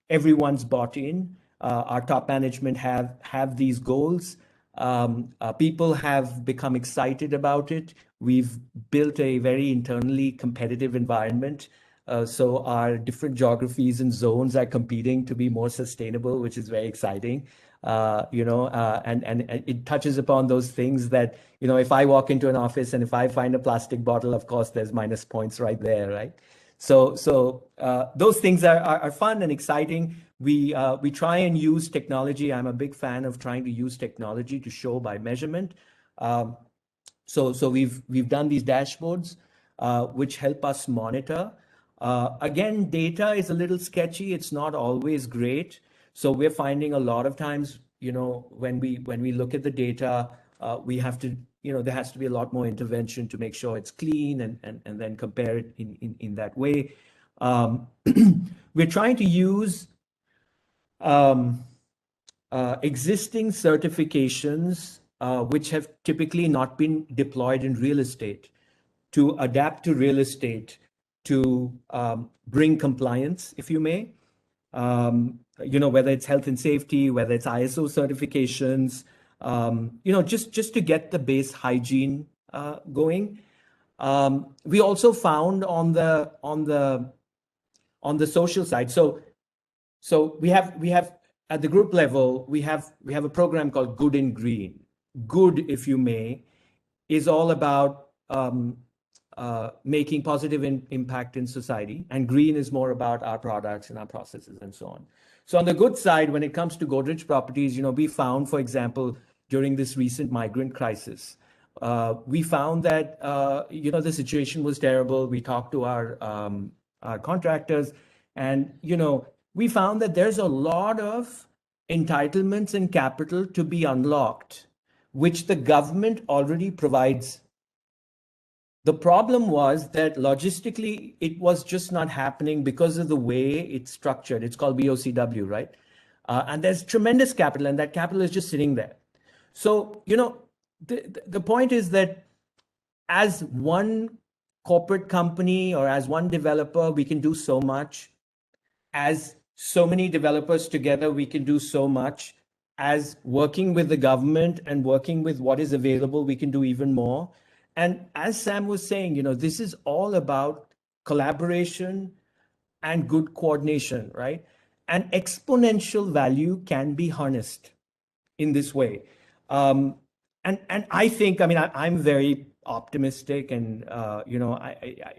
everyone's bought in. Our top management have these goals. People have become excited about it. We've built a very internally competitive environment. So our different geographies and zones are competing to be more sustainable, which is very exciting. And it touches upon those things that, if I walk into an office and if I find a plastic bottle, of course, there's minus points right there, right? So those things are fun and exciting. We try and use technology. I'm a big fan of trying to use technology to show by measurement. So we've done these dashboards, which help us monitor. Again, data is a little sketchy. It's not always great. So we're finding a lot of times, when we look at the data, we have to, there has to be a lot more intervention to make sure it's clean and then compare it in that way. We're trying to use existing certifications which have typically not been deployed in real estate to adapt to real estate to bring compliance, if you may. Whether it's health and safety, whether it's ISO certifications, just to get the base hygiene going. We also found on the social side. So we have at the group level, we have a program called Good in Green. Good, if you may, is all about making positive impact in society, and green is more about our products and our processes and so on. So on the good side, when it comes to Godrej Properties, we found, for example, during this recent migrant crisis, we found that the situation was terrible. We talked to our contractors, and we found that there's a lot of entitlements and capital to be unlocked, which the government already provides. The problem was that logistically, it was just not happening because of the way it's structured. It's called BOCW, right? And there's tremendous capital, and that capital is just sitting there. So, the point is that as one corporate company or as one developer, we can do so much. As so many developers together, we can do so much. As working with the government and working with what is available, we can do even more. And as Sam was saying, this is all about collaboration and good coordination, right? And exponential value can be harnessed in this way. And I think, I'm very optimistic, and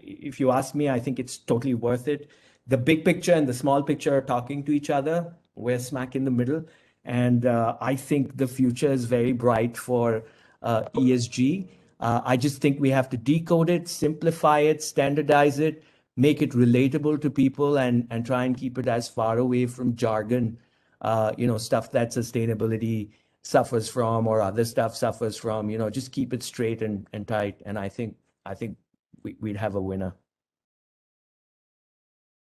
if you ask me, I think it's totally worth it. The big picture and the small picture are talking to each other. We're smack in the middle, and I think the future is very bright for ESG. I just think we have to decode it, simplify it, standardize it, make it relatable to people, and try and keep it as far away from jargon, stuff that sustainability suffers from or other stuff suffers from. Just keep it straight and tight, and I think we'd have a winner.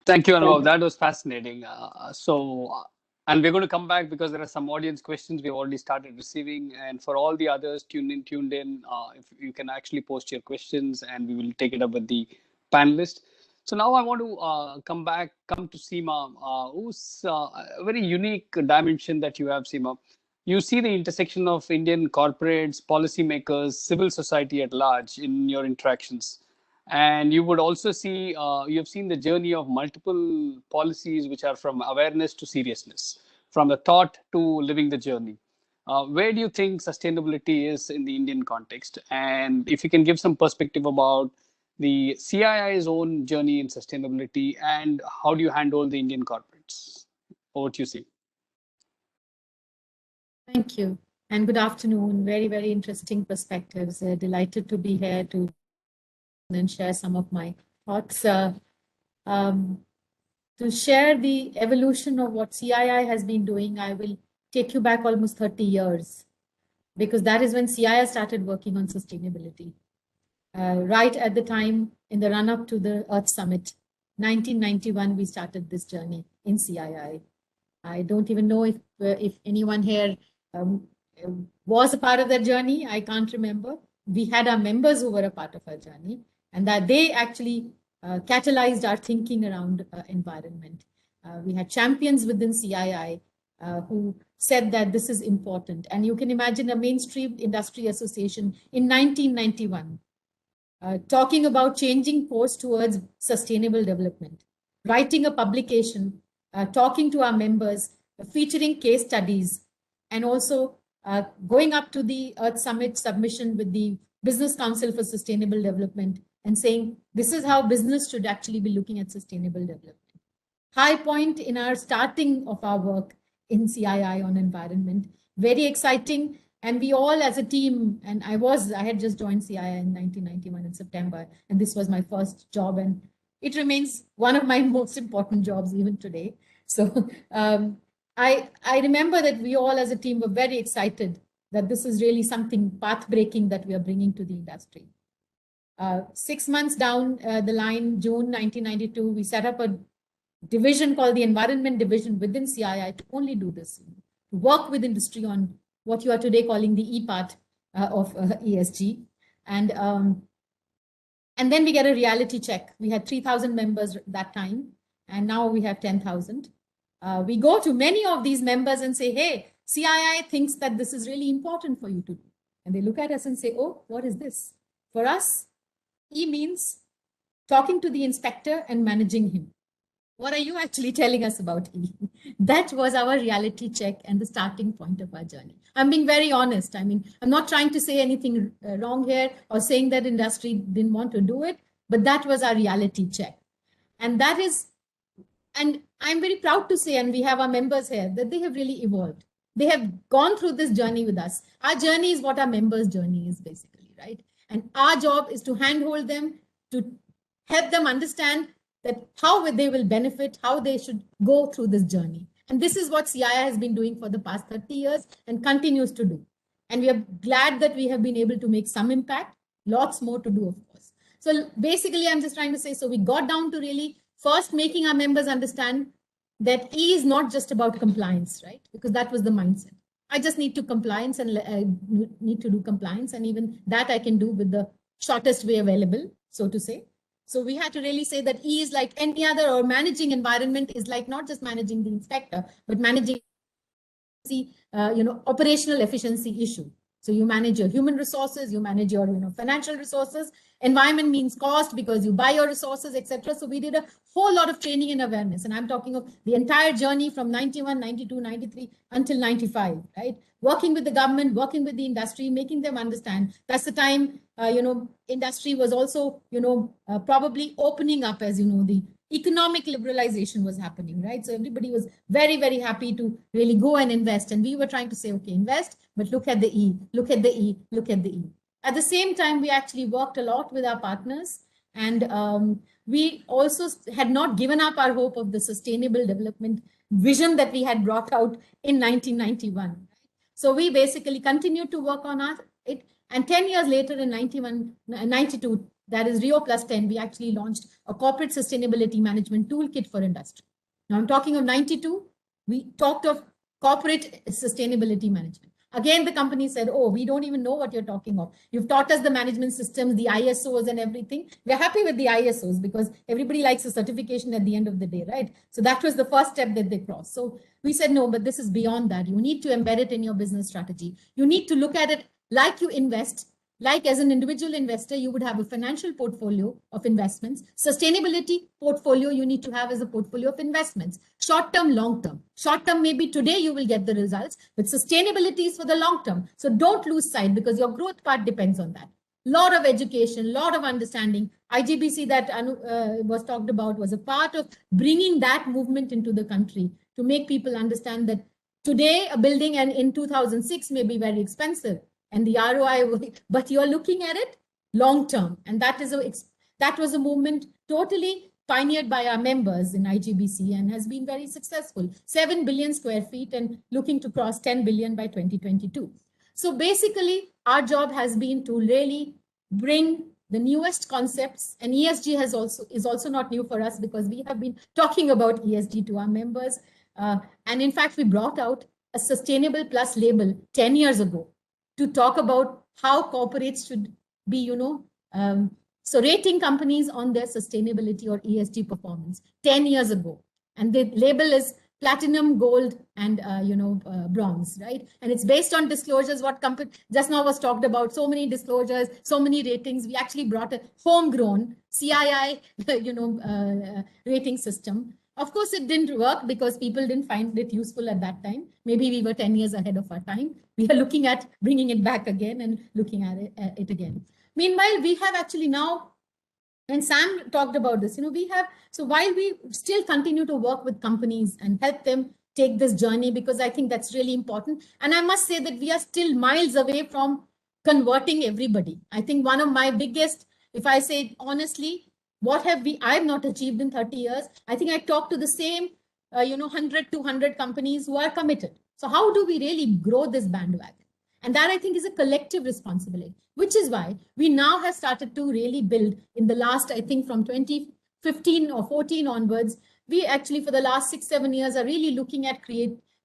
Thank you, Anubhav. That was fascinating. And we're going to come back because there are some audience questions we've already started receiving. And for all the others tuned in, if you can actually post your questions and we will take it up with the panelists. So now I want to come to Seema, who's a very unique dimension that you have, Seema. You see the intersection of Indian corporates, policymakers, civil society at large in your interactions. And you would also see, you have seen the journey of multiple policies, which are from awareness to seriousness, from the thought to living the journey. Where do you think sustainability is in the Indian context? And if you can give some perspective about the CII's own journey in sustainability, and how do you handle the Indian corporates? Over to you, see. Thank you. And good afternoon. Very, very interesting perspectives. Delighted to be here to and share some of my thoughts. To share the evolution of what CII has been doing, I will take you back almost 30 years, because that is when CII started working on sustainability. Right at the time in the run-up to the Earth Summit, 1991, we started this journey in CII. I don't even know if anyone here was a part of that journey. I can't remember. We had our members who were a part of our journey, and that they actually catalyzed our thinking around environment. We had champions within CII who said that this is important. And you can imagine a mainstream industry association in 1991 talking about changing course towards sustainable development, writing a publication, talking to our members, featuring case studies, and also going up to the Earth Summit submission with the Business Council for Sustainable Development and saying, this is how business should actually be looking at sustainable development. High point in our starting of our work in CII on environment. Very exciting. And we all as a team, and I had just joined CII in 1991 in September, and this was my first job, and it remains one of my most important jobs even today. So I remember that we all as a team were very excited that this is really something path-breaking that we are bringing to the industry. 6 months down the line, June 1992, we set up a division called the Environment Division within CII to only do this, to work with industry on what you are today calling the E part of ESG. And then we get a reality check. We had 3,000 members that time, and now we have 10,000. We go to many of these members and say, hey, CII thinks that this is really important for you to do. And they look at us and say, oh, what is this? For us, E means talking to the inspector and managing him. What are you actually telling us about E? That was our reality check and the starting point of our journey. I'm being very honest. I mean, I'm not trying to say anything wrong here or saying that industry didn't want to do it, but that was our reality check. And that is, and I'm very proud to say, and we have our members here, that they have really evolved. They have gone through this journey with us. Our journey is what our members' journey is basically, right? And our job is to handhold them, to help them understand that how they will benefit, how they should go through this journey. And this is what CII has been doing for the past 30 years and continues to do. And we are glad that we have been able to make some impact, lots more to do, of course. So basically, I'm just trying to say, so we got down to really first making our members understand that E is not just about compliance, right? Because that was the mindset. I just need to compliance and need to do compliance. And even that I can do with the shortest way available, so to say. So we had to really say that E is like any other, or managing environment is like not just managing the inspector, but managing the operational efficiency issue. So you manage your human resources, you manage your financial resources. Environment means cost because you buy your resources, etc. So we did a whole lot of training and awareness. And I'm talking of the entire journey from 91, 92, 93 until 95, right? Working with the government, working with the industry, making them understand. That's the time, industry was also, probably opening up, as the economic liberalization was happening, right? So everybody was very, very happy to really go and invest. And we were trying to say, okay, invest, but look at the E, look at the E, look at the E. At the same time, we actually worked a lot with our partners. And we also had not given up our hope of the sustainable development vision that we had brought out in 1991. So we basically continued to work on it. And 10 years later in 92, that is Rio Plus 10, we actually launched a corporate sustainability management toolkit for industry. Now I'm talking of 92, we talked of corporate sustainability management. Again, the company said, oh, we don't even know what you're talking of. You've taught us the management systems, the ISOs and everything. We're happy with the ISOs because everybody likes a certification at the end of the day, right? So that was the first step that they crossed. So we said, no, but this is beyond that. You need to embed it in your business strategy. You need to look at it like you invest. Like as an individual investor, you would have a financial portfolio of investments. Sustainability portfolio you need to have as a portfolio of investments. Short-term, long-term. Short-term, maybe today you will get the results, but sustainability is for the long-term. So don't lose sight because your growth part depends on that. Lot of education, lot of understanding. IGBC that was talked about was a part of bringing that movement into the country to make people understand that today a building and in 2006 may be very expensive. And the ROI, but you're looking at it long term. And that was a movement totally pioneered by our members in IGBC and has been very successful. 7 billion square feet and looking to cross 10 billion by 2022. So basically, our job has been to really bring the newest concepts, and ESG is also not new for us because we have been talking about ESG to our members. And in fact, we brought out a Sustainable Plus label 10 years ago to talk about how corporates should be, so rating companies on their sustainability or ESG performance 10 years ago. And the label is platinum, gold, and, bronze, right? And it's based on disclosures, what company just now was talked about, so many disclosures, so many ratings. We actually brought a homegrown CII, rating system. Of course, it didn't work because people didn't find it useful at that time. Maybe we were 10 years ahead of our time. We are looking at bringing it back again and looking at it again. Meanwhile, we have actually now, and Sam talked about this, so while we still continue to work with companies and help them take this journey, because I think that's really important. And I must say that we are still miles away from converting everybody. I think one of my biggest, if I say honestly, what have I've not achieved in 30 years. I think I talked to the same, 100, 200 companies who are committed. So how do we really grow this bandwagon? And that I think is a collective responsibility, which is why we now have started to really build in the last, I think from 2015 or 14 onwards, we actually for the last 6-7 years are really looking at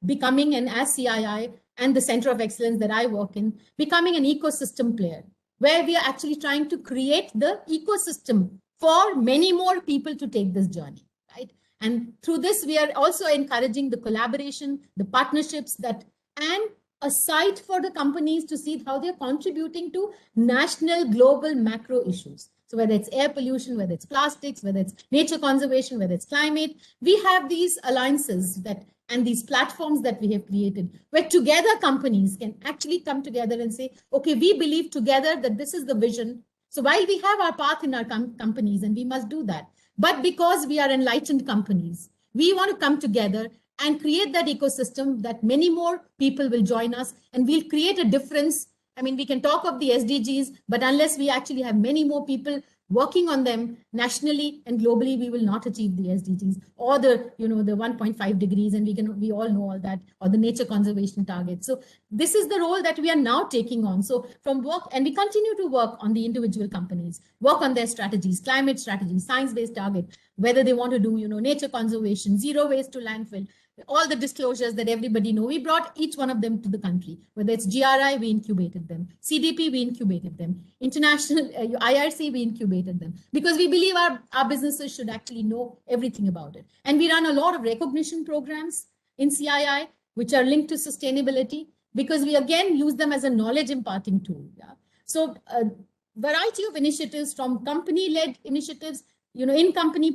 becoming, and as CII and the Center of Excellence that I work in, becoming an ecosystem player, where we are actually trying to create the ecosystem for many more people to take this journey, right? And through this, we are also encouraging the collaboration, the partnerships and a site for the companies to see how they're contributing to national, global, macro issues. So whether it's air pollution, whether it's plastics, whether it's nature conservation, whether it's climate, we have these alliances and these platforms that we have created, where together companies can actually come together and say, okay, we believe together that this is the vision. So while we have our path in our companies, and we must do that, but because we are enlightened companies, we want to come together and create that ecosystem that many more people will join us, and we'll create a difference. I mean, we can talk of the SDGs, but unless we actually have many more people working on them nationally and globally, we will not achieve the SDGs or the 1.5 degrees, and we all know all that, or the nature conservation targets. So this is the role that we are now taking on. So from work, and we continue to work on the individual companies, work on their strategies, climate strategies, science-based target, whether they want to do nature conservation, zero waste to landfill, all the disclosures that everybody know. We brought each one of them to the country. Whether it's GRI, we incubated them. CDP, we incubated them. International IRC, we incubated them. Because we believe our businesses should actually know everything about it. And we run a lot of recognition programs in CII, which are linked to sustainability, because we again use them as a knowledge imparting tool. Yeah? So a variety of initiatives, from company-led initiatives, in-company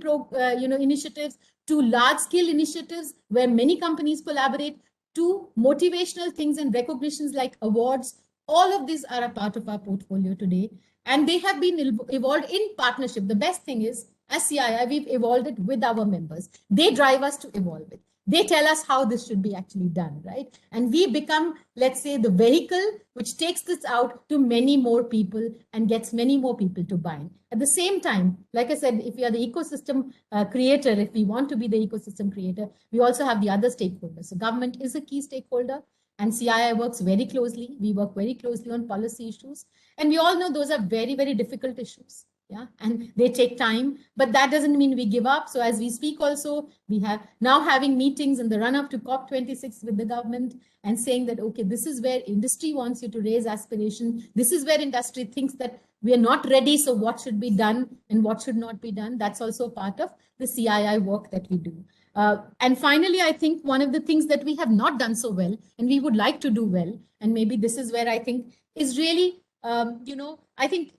initiatives, to large-scale initiatives where many companies collaborate, to motivational things and recognitions like awards. All of these are a part of our portfolio today, and they have been evolved in partnership. The best thing is, as CII, we've evolved it with our members. They drive us to evolve it. They tell us how this should be actually done, right? And we become, let's say, the vehicle which takes this out to many more people and gets many more people to buy. At the same time, like I said, if we are the ecosystem creator, if we want to be the ecosystem creator, we also have the other stakeholders. So government is a key stakeholder, and CII works very closely. We work very closely on policy issues. And we all know those are very, very difficult issues. Yeah, and they take time, but that doesn't mean we give up. So as we speak also, we have now having meetings in the run up to COP26 with the government and saying that, okay, this is where industry wants you to raise aspiration. This is where industry thinks that we are not ready. So what should be done and what should not be done? That's also part of the CII work that we do. And finally, I think one of the things that we have not done so well, and we would like to do well, and maybe this is where I think is really, I think,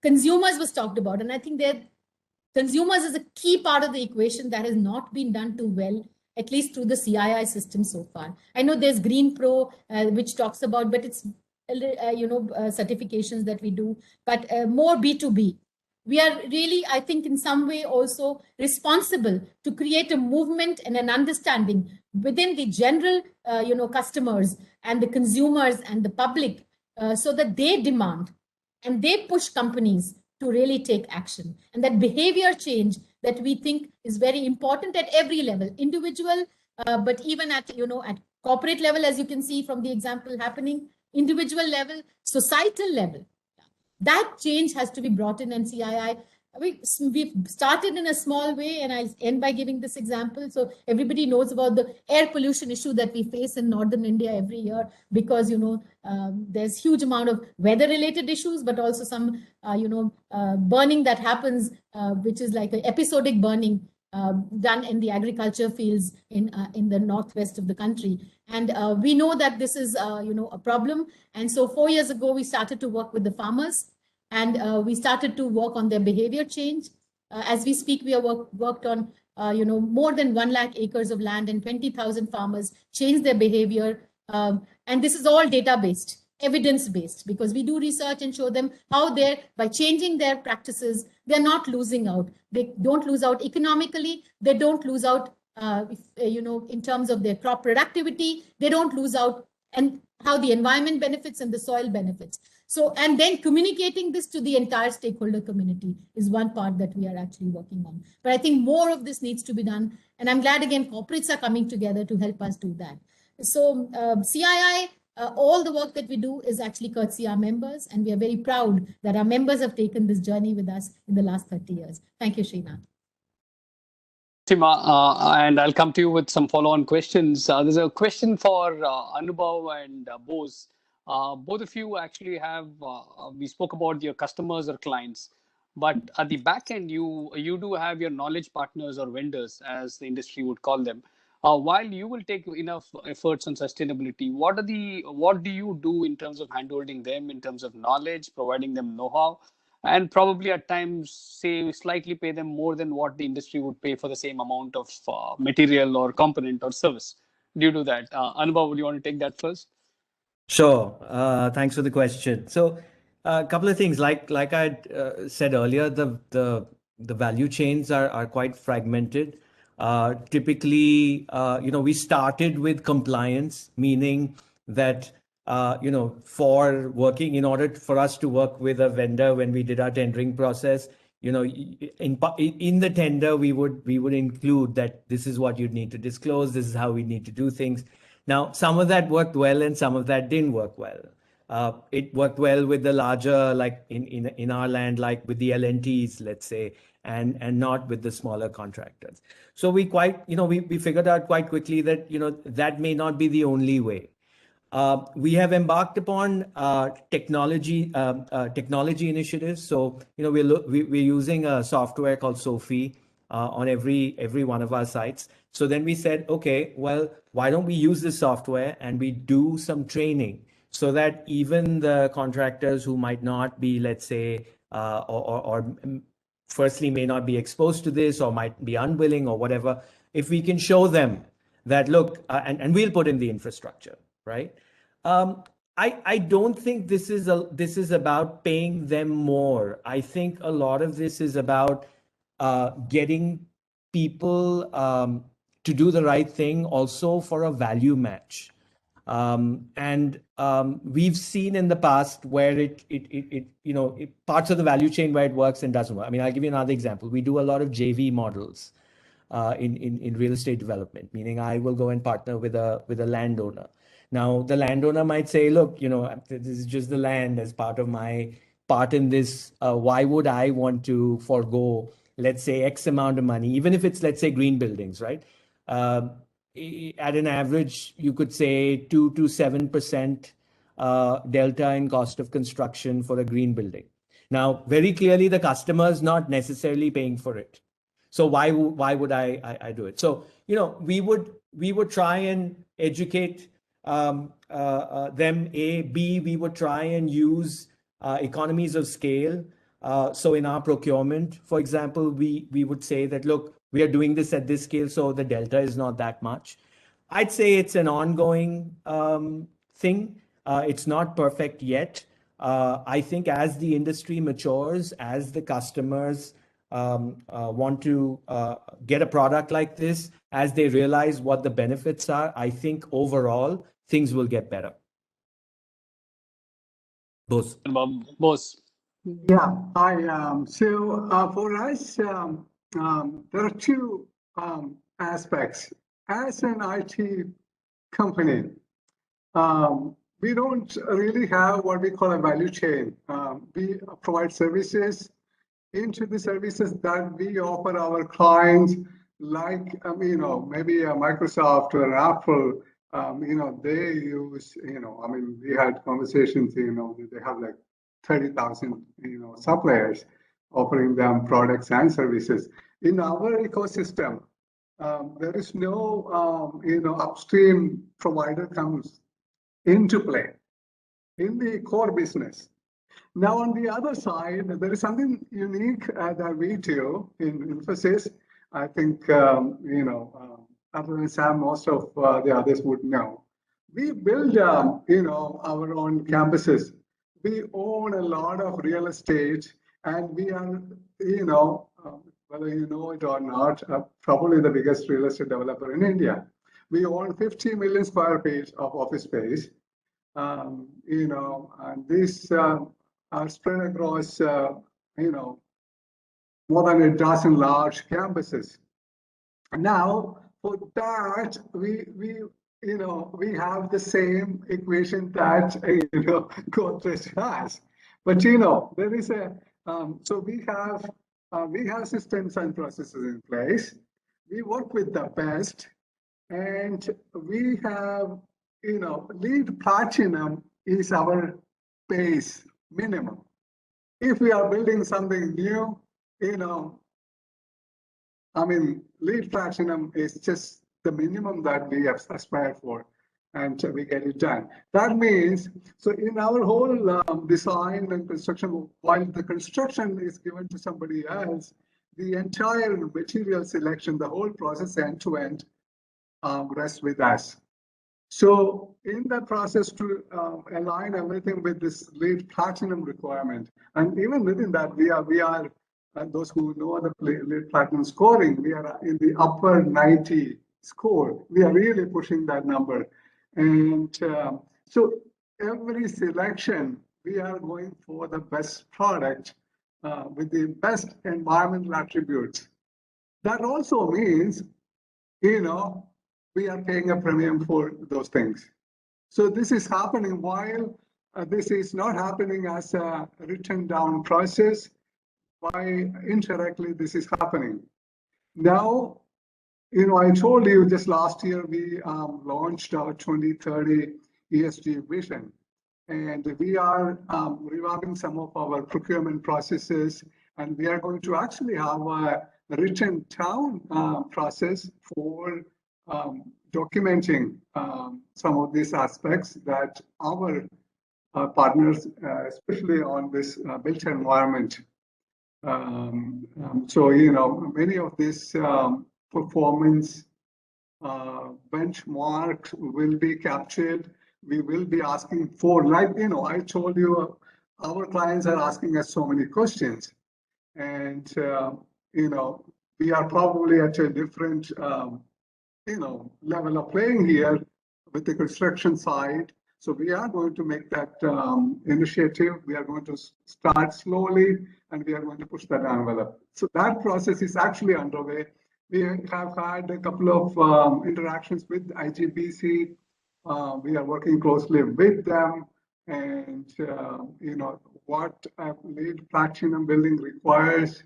consumers was talked about, and I think that consumers is a key part of the equation that has not been done too well, at least through the CII system so far. I know there's Green Pro, which talks about, but it's certifications that we do, but more B2B. We are really, I think, in some way also responsible to create a movement and an understanding within the general, customers and the consumers and the public, so that they demand and they push companies to really take action. And that behavior change that we think is very important at every level, individual, but even at, at corporate level, as you can see from the example happening, individual level, societal level. That change has to be brought in, and CII, we've started in a small way, and I'll end by giving this example. So everybody knows about the air pollution issue that we face in northern India every year, because there's huge amount of weather-related issues, but also some burning that happens, which is like an episodic burning done in the agriculture fields in the northwest of the country. And we know that this is a problem. And so 4 years ago, we started to work with the farmers, and we started to work on their behavior change. As we speak, we have worked on more than 1 lakh acres of land, and 20,000 farmers changed their behavior. And this is all data-based, evidence-based, because we do research and show them how by changing their practices, they're not losing out. They don't lose out economically. They don't lose out, in terms of their crop productivity. They don't lose out, and how the environment benefits and the soil benefits. So, and then communicating this to the entire stakeholder community is one part that we are actually working on. But I think more of this needs to be done. And I'm glad, again, corporates are coming together to help us do that. So CII, all the work that we do is actually courtesy our members, and we are very proud that our members have taken this journey with us in the last 30 years. Thank you, Srinath. Sima, and I'll come to you with some follow-on questions. There's a question for Anubhav and Bose. Both of you actually have, we spoke about your customers or clients, but at the back end, you do have your knowledge partners or vendors, as the industry would call them. While you will take enough efforts on sustainability, what do you do in terms of handholding them, in terms of knowledge, providing them know-how, and probably at times say slightly pay them more than what the industry would pay for the same amount of material or component or service due to that? Anubhav, would you want to take that first? Sure. Thanks for the question. So, a couple of things. Like I said earlier, the value chains are quite fragmented. Typically, we started with compliance, meaning that for working in order for us to work with a vendor when we did our tendering process, in the tender we would include that this is what you'd need to disclose, this is how we need to do things. Now, some of that worked well and some of that didn't work well. It worked well with the larger, like in our land, like with the L&Ts, let's say, and not with the smaller contractors. So we figured out quite quickly that, that may not be the only way. We have embarked upon technology initiatives. So, we're using a software called Sophie on every one of our sites. So then we said, okay, well, why don't we use this software and we do some training so that even the contractors who might not be, let's say, or firstly may not be exposed to this or might be unwilling or whatever, if we can show them that, look, and we'll put in the infrastructure, right? I don't think this is about paying them more. I think a lot of this is about getting people to do the right thing also for a value match. We've seen in the past where parts of the value chain where it works and doesn't work. I mean, I'll give you another example. We do a lot of JV models in real estate development, meaning I will go and partner with a landowner. Now, the landowner might say, look, this is just the land as part of my part in this. Why would I want to forego, let's say, X amount of money, even if it's, let's say, green buildings, right? At an average, you could say 2 to 7% delta in cost of construction for a green building. Now, very clearly, the customer is not necessarily paying for it. So why would I do it? So, we would try and educate them, A. B, we would try and use economies of scale. So in our procurement, for example, we would say that, look, we are doing this at this scale, so the delta is not that much. I'd say it's an ongoing thing. It's not perfect yet. I think as the industry matures, as the customers want to get a product like this, as they realize what the benefits are, I think overall things will get better. Bose. Yeah, so for us, there are two aspects. As an IT company, we don't really have what we call a value chain. We provide services. Into the services that we offer our clients, like maybe a Microsoft or Apple, they use, we had conversations, they have like 30,000, suppliers offering them products and services. In our ecosystem, there is no, upstream provider comes into play in the core business. Now, on the other side, there is something unique that we do in Infosys. I think, other than Sam, most of the others would know. We build, our own campuses. We own a lot of real estate, and we are, whether you know it or not, probably the biggest real estate developer in India. We own 50 million square feet of office space. And this are spread across, more than a dozen large campuses. Now, for that, we have the same equation that Godrej has. But there is so we have systems and processes in place. we work with the best, and we have, LEED Platinum is our base minimum. If we are building something new, LEED Platinum is just the minimum that we have aspired for, and we get it done. That means, so in our whole design and construction, while the construction is given to somebody else, the entire material selection, the whole process end to end, rests with us. So in that process to align everything with this LEED Platinum requirement, and even within that, we are those who know the LEED Platinum scoring, we are in the upper 90 score. We are really pushing that number. And so every selection, we are going for the best product with the best environmental attributes. That also means, we are paying a premium for those things. So this is happening while this is not happening as a written down process. Why indirectly this is happening. Now, I told you just last year we launched our 2030 ESG vision, and we are revamping some of our procurement processes, and we are going to actually have a written down process for documenting some of these aspects that our partners, especially on this built environment. So, many of these performance benchmarks will be captured. We will be asking for, like, I told you, our clients are asking us so many questions. And, we are probably at a different, level of playing here with the construction side. So we are going to make that initiative. We are going to start slowly, and we are going to push that envelope. So that process is actually underway. We have had a couple of interactions with IGBC. We are working closely with them, and what a LEED Platinum building requires,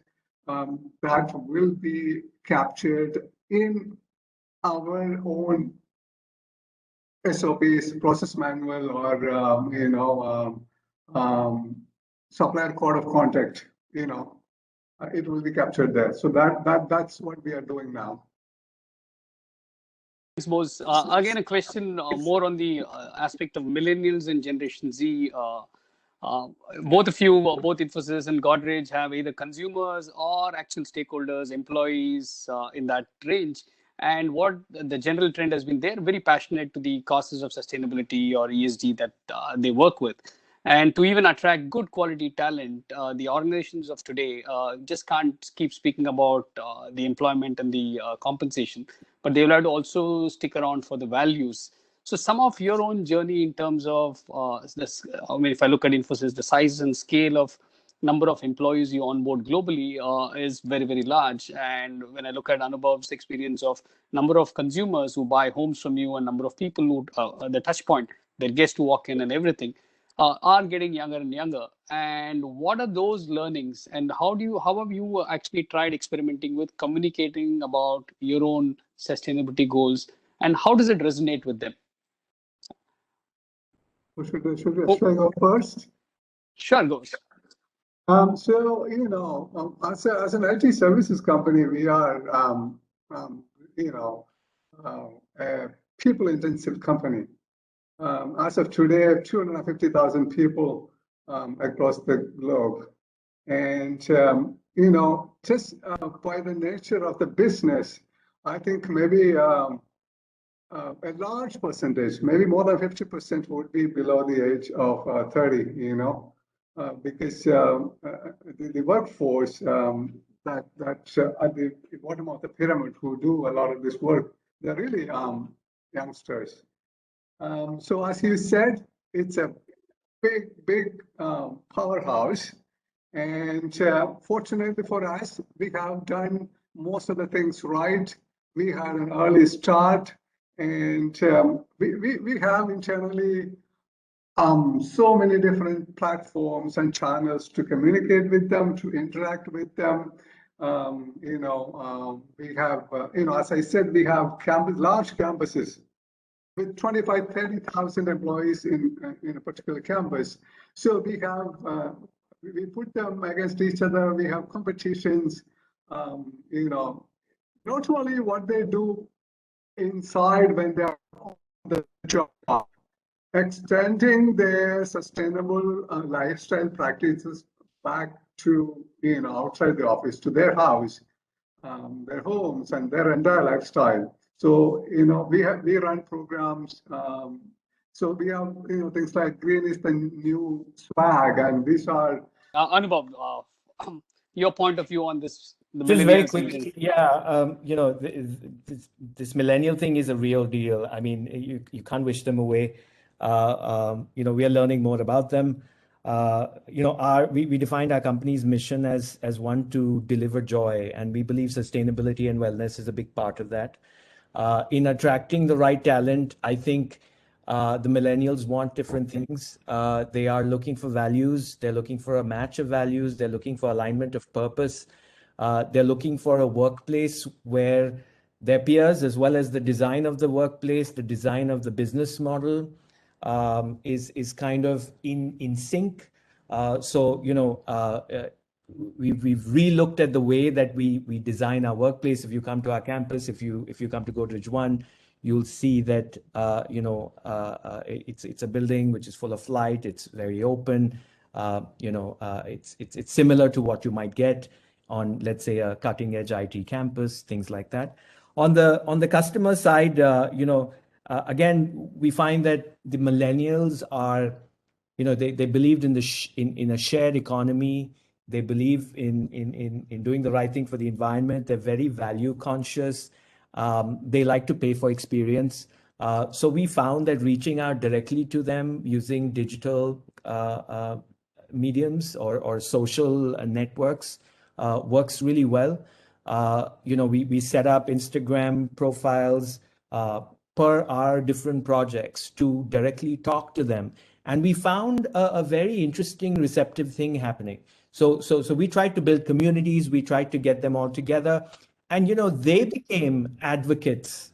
that will be captured in our own SOPs, process manual, or supplier code of conduct. It will be captured there. So that's what we are doing now. Thanks, Bose. Again, a question more on the aspect of millennials and Generation Z. Both of you, both Infosys and Godrej, have either consumers or actual stakeholders, employees in that range. And what the general trend has been, they're very passionate to the causes of sustainability or ESG that they work with. And to even attract good quality talent, the organizations of today just can't keep speaking about the employment and the compensation, but they will have to also stick around for the values. So some of your own journey in terms of this, if I look at Infosys, the size and scale of number of employees you onboard globally is very, very large. And when I look at Anubhav's experience of number of consumers who buy homes from you and number of people who, the touch point, their guests who walk in and everything, are getting younger and younger. And what are those learnings? And how have you actually tried experimenting with communicating about your own sustainability goals? And how does it resonate with them? Should I go first? Sure, goes. So, as an IT services company, we are, a people-intensive company. As of today, 250,000 people across the globe. And, just by the nature of the business, I think maybe a large percentage, maybe more than 50% would be below the age of 30, because the workforce that at the bottom of the pyramid who do a lot of this work, they're really youngsters. So as you said, it's a big powerhouse. And fortunately for us, we have done most of the things right. We had an early start, and we have internally so many different platforms and channels to communicate with them, to interact with them. We have, as I said, we have large campuses with 25, 30,000 employees in a particular campus. So we have, we put them against each other. We have competitions, not only what they do inside when they are on the job, extending their sustainable lifestyle practices back to, outside the office, to their house, their homes, and their entire lifestyle. So, we run programs. So we have, things like green is the new swag, and these are. Anubhav, your point of view on this, the Just very millennials. quickly, yeah, this millennial thing is a real deal. I mean, you can't wish them away. We are learning more about them. We defined our company's mission as one to deliver joy, and we believe sustainability and wellness is a big part of that. In attracting the right talent, I think the millennials want different things. They are looking for values. They're looking for a match of values. They're looking for alignment of purpose. They're looking for a workplace where their peers, as well as the design of the workplace, the design of the business model, is kind of in sync. We've re-looked at the way that we design our workplace. If you come to our campus, if you come to Godrej One, you'll see that it's a building which is full of light. It's very open. It's similar to what you might get on, let's say, a cutting-edge IT campus, things like that. On the customer side, again, we find that the millennials are, they believed in a shared economy. They believe in doing the right thing for the environment. They're very value conscious. They like to pay for experience. So we found that reaching out directly to them using digital mediums or social networks works really well. We set up Instagram profiles per our different projects to directly talk to them. And we found a very interesting, receptive thing happening. So we tried to build communities. We tried to get them all together. And, they became advocates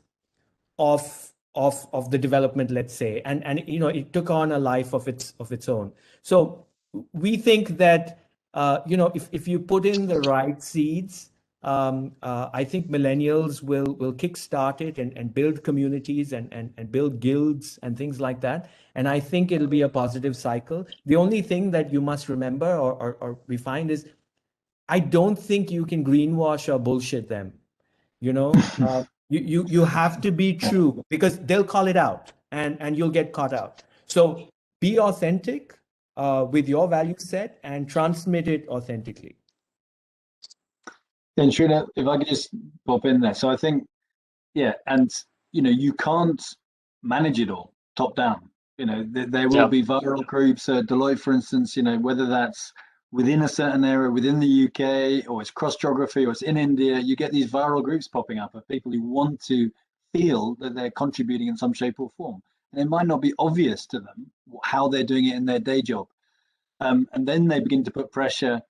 of the development, let's say. And it took on a life of its own. So we think that, if you put in the right seeds, I think millennials will kickstart it and build communities and build guilds and things like that. And I think it'll be a positive cycle. The only thing that you must remember or we find is, I don't think you can greenwash or bullshit them. You have to be true, because they'll call it out and you'll get caught out. So be authentic with your value set and transmit it authentically. And Srinath, if I could just pop in there. So I think, yeah, and you can't manage it all top down. There will be viral groups. Deloitte, for instance, whether that's within a certain area, within the UK, or it's cross geography, or it's in India, you get these viral groups popping up of people who want to feel that they're contributing in some shape or form. And it might not be obvious to them how they're doing it in their day job. And then they begin to put pressure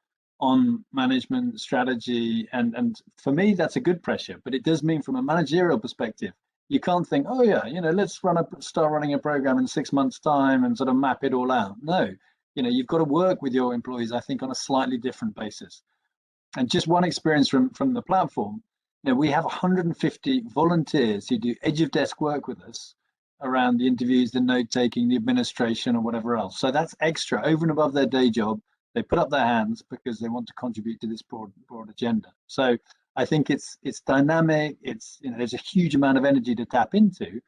on management strategy. And for me, that's a good pressure, but it does mean from a managerial perspective, you can't think, oh yeah, let's start running a program in 6 months' time and sort of map it all out. No, you've got to work with your employees, I think, on a slightly different basis. And just one experience from the platform, we have 150 volunteers who do edge of desk work with us around the interviews, the note taking, the administration, or whatever else. So that's extra over and above their day job. They put up their hands because they want to contribute to this broad agenda. So I think it's dynamic. It's there's a huge amount of energy to tap into,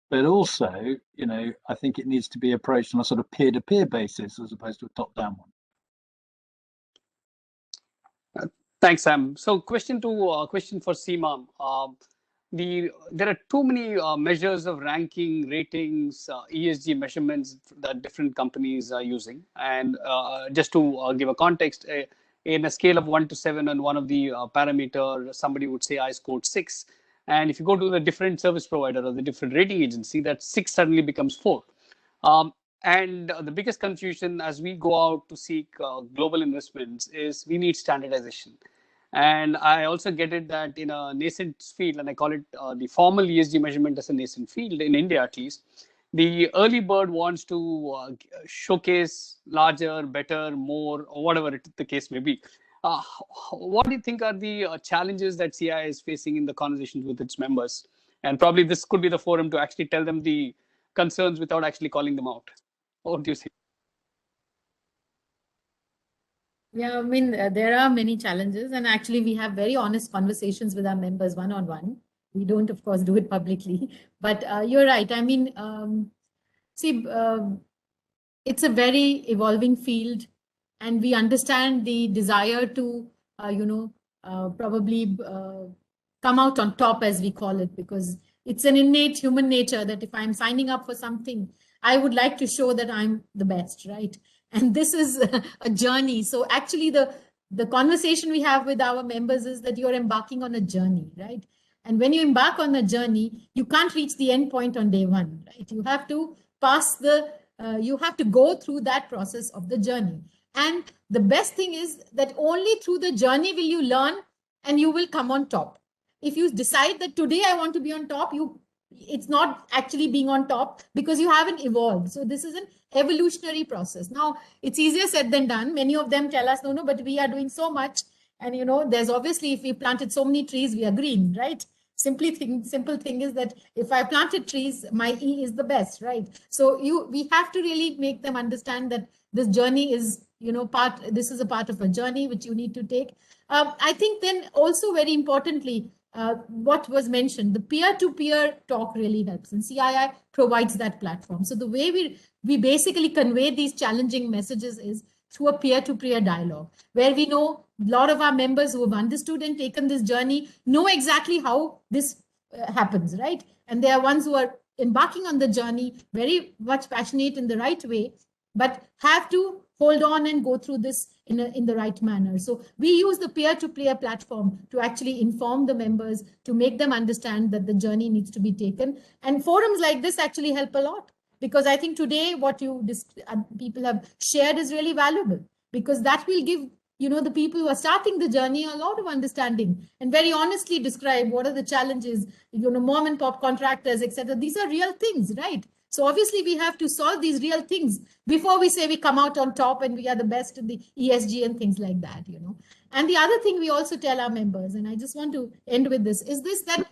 but also I think it needs to be approached on a sort of peer-to-peer basis as opposed to a top-down one. Thanks, Sam. So question for Seema. There are too many measures of ranking, ratings, ESG measurements that different companies are using. And just to give a context, in a scale of 1 to 7 on one of the parameter, somebody would say I scored 6. And if you go to the different service provider or the different rating agency, that 6 suddenly becomes 4. And the biggest confusion as we go out to seek global investments is we need standardization. And I also get it that in a nascent field, and I call it the formal ESG measurement as a nascent field in India at least, the early bird wants to showcase larger, better, more, or whatever the case may be. Uh, what do you think are the challenges that CII is facing in the conversations with its members? And probably this could be the forum to actually tell them the concerns without actually calling them out. What do you think? Yeah, I mean, there are many challenges, and actually, we have very honest conversations with our members one-on-one. We don't, of course, do it publicly, but you're right. I mean, see, it's a very evolving field, and we understand the desire to, probably come out on top, as we call it, because it's an innate human nature that if I'm signing up for something, I would like to show that I'm the best, right? And this is a journey. So actually, the conversation we have with our members is that you're embarking on a journey, right? And when you embark on a journey, you can't reach the end point on day one, right? You have to pass you have to go through that process of the journey. And the best thing is that only through the journey will you learn and you will come on top. If you decide that today I want to be on top, it's not actually being on top because you haven't evolved. So this is an evolutionary process. Now, it's easier said than done. Many of them tell us, no, but we are doing so much. And, there's obviously, if we planted so many trees, we are green, right? Simple thing is that if I planted trees, my E is the best, right? So we have to really make them understand that this journey is, this is a part of a journey which you need to take. I think then also very importantly, what was mentioned, the peer-to-peer talk really helps, and CII provides that platform. So the way we basically convey these challenging messages is through a peer-to-peer dialogue, where we know a lot of our members who have understood and taken this journey know exactly how this happens, right? And they are ones who are embarking on the journey, very much passionate in the right way, but have to hold on and go through this in the right manner. So we use the peer-to-peer platform to actually inform the members, to make them understand that the journey needs to be taken. And forums like this actually help a lot, because I think today what people have shared is really valuable, because that will give the people who are starting the journey a lot of understanding and very honestly describe what are the challenges, mom and pop contractors, etc. These are real things, right? So obviously we have to solve these real things before we say we come out on top and we are the best in the ESG and things like that, And the other thing we also tell our members, and I just want to end with this, is this, that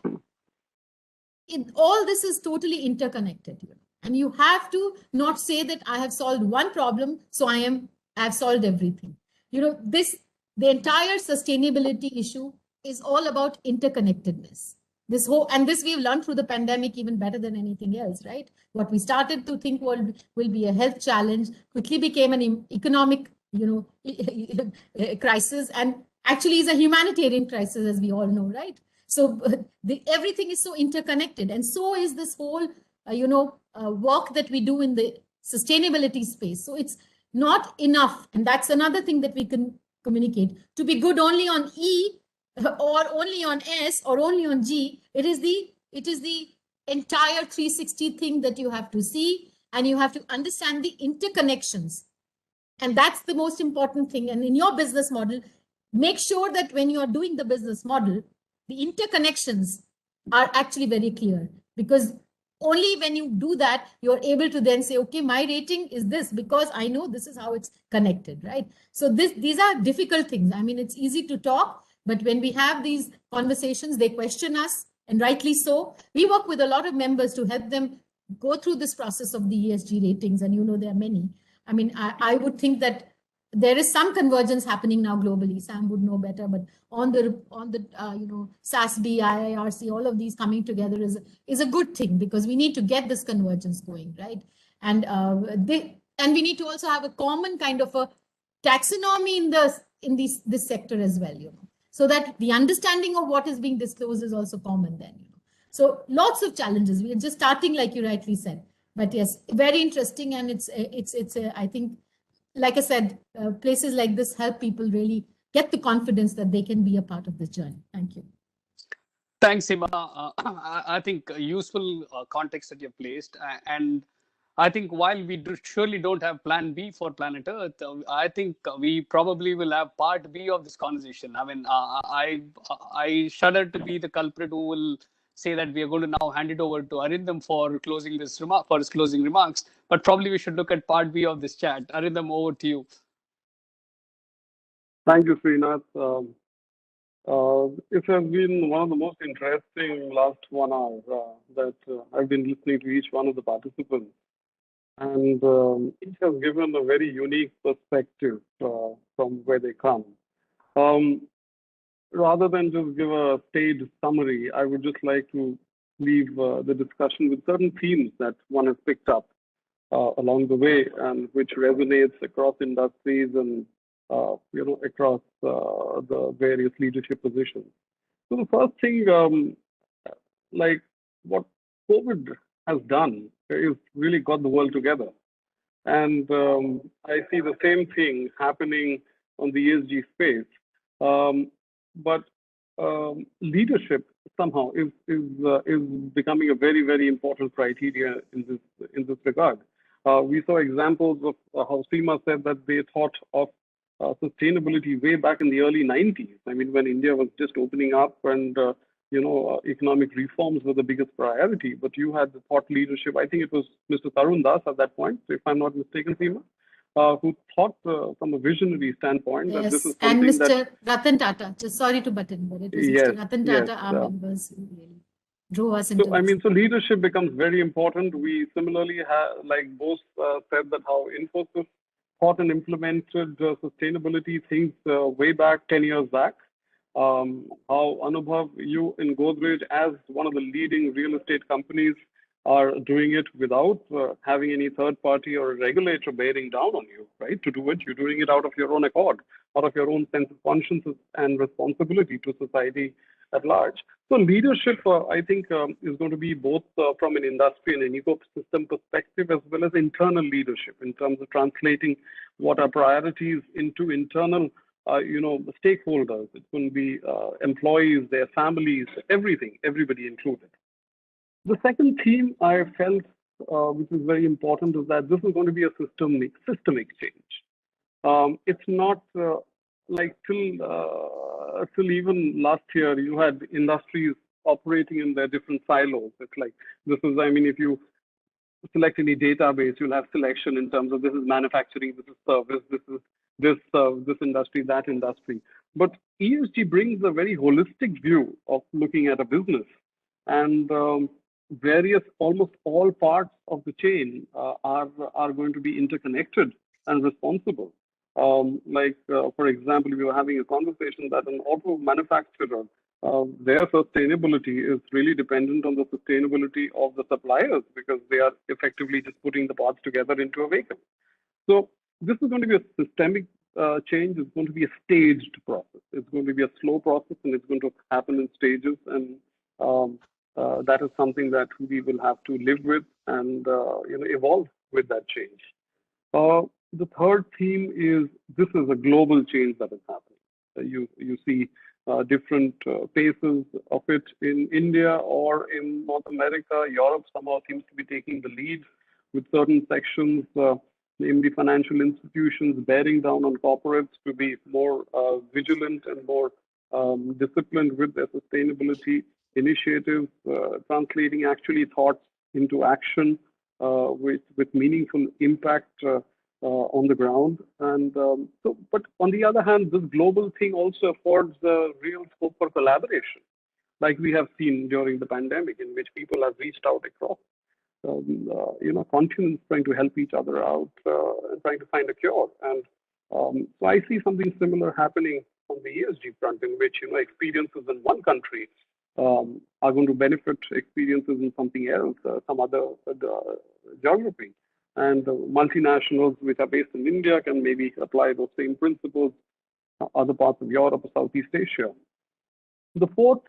all this is totally interconnected, And you have to not say that I have solved one problem, so I have solved everything. The entire sustainability issue is all about interconnectedness. This we've learned through the pandemic even better than anything else, right? What we started to think will be a health challenge quickly became an economic, crisis, and actually is a humanitarian crisis, as we all know, right? So everything is so interconnected, and so is this whole, work that we do in the sustainability space. So it's not enough, and that's another thing that we can communicate, to be good only on E or only on S or only on G. It is the entire 360 thing that you have to see, and you have to understand the interconnections. And that's the most important thing. And in your business model, make sure that when you are doing the business model, the interconnections are actually very clear, because only when you do that, you're able to then say, okay, my rating is this because I know this is how it's connected, right? So these are difficult things. I mean, it's easy to talk, but when we have these conversations, they question us, and rightly so. We work with a lot of members to help them go through this process of the ESG ratings, and there are many. I mean, I would think that there is some convergence happening now globally. Sam would know better, but on the SASB, IIRC, all of these coming together is a good thing, because we need to get this convergence going, right? And we need to also have a common kind of a taxonomy in this sector as well, so that the understanding of what is being disclosed is also common then. So lots of challenges. We are just starting, like you rightly said. But yes, very interesting, and it's I think, like I said, places like this help people really get the confidence that they can be a part of this journey. Thank you. Thanks, Hima. I think useful context that you've placed, and I think while we surely don't have plan B for planet Earth, I think we probably will have part B of this conversation. I mean, I shudder to be the culprit who will say that we are going to now hand it over to Arindam for closing this remark, for his closing remarks. But probably we should look at part B of this chat. Arindam, over to you. Thank you, Srinath. It has been one of the most interesting last 1 hour that I've been listening to each one of the participants. And each has given a very unique perspective from where they come. Rather than just give a staged summary, I would just like to leave the discussion with certain themes that one has picked up along the way and which resonates across industries and across the various leadership positions. So the first thing, like what COVID has done, is really got the world together. And I see the same thing happening on the ESG space. But leadership somehow is becoming a very, very important criteria in this regard. We saw examples of how Seema said that they thought of sustainability way back in the early 90s. I mean, when India was just opening up and economic reforms were the biggest priority. But you had the thought leadership. I think it was Mr. Tarun Das at that point, if I'm not mistaken, Seema, who thought from a visionary standpoint that this is something and Mr. Ratan Tata. Just sorry to butt in, but it was Mr. Ratan Tata, our members who really drove us into. So I mean, so leadership becomes very important. We similarly have, like both said, that how Infosys thought and implemented sustainability things way back 10 years back. How Anubhav, you in Godrej, as one of the leading real estate companies, are doing it without having any third party or regulator bearing down on you, right? To do it, you're doing it out of your own accord, out of your own sense of conscience and responsibility to society at large. So leadership, I think, is going to be both from an industry and an ecosystem perspective, as well as internal leadership in terms of translating what are priorities into internal stakeholders. It's going to be employees, their families, everything, everybody included. The second theme I felt, which is very important, is that this is going to be a systemic change. It's not like till even last year, you had industries operating in their different silos. It's like, this is, I mean, if you select any database, you'll have selection in terms of this is manufacturing, this is service, this is this industry, that industry. But ESG brings a very holistic view of looking at a business, and almost all parts of the chain are going to be interconnected and responsible. For example, we were having a conversation that an auto manufacturer, their sustainability is really dependent on the sustainability of the suppliers, because they are effectively just putting the parts together into a vehicle. So this is going to be a systemic change. It's going to be a staged process. It's going to be a slow process, and it's going to happen in stages. And that is something that we will have to live with and evolve with that change. The third theme is this is a global change that is happening. You see different paces of it in India or in North America. Europe somehow seems to be taking the lead with certain sections, namely financial institutions bearing down on corporates to be more vigilant and more disciplined with their sustainability initiatives, translating actually thoughts into action with meaningful impact on the ground. And but on the other hand, this global thing also affords a real scope for collaboration, like we have seen during the pandemic, in which people have reached out across continents, trying to help each other out and trying to find a cure. And so I see something similar happening on the ESG front, in which experiences in one country are going to benefit experiences in something else, some other geography. And multinationals which are based in India can maybe apply those same principles other parts of Europe or Southeast Asia. The fourth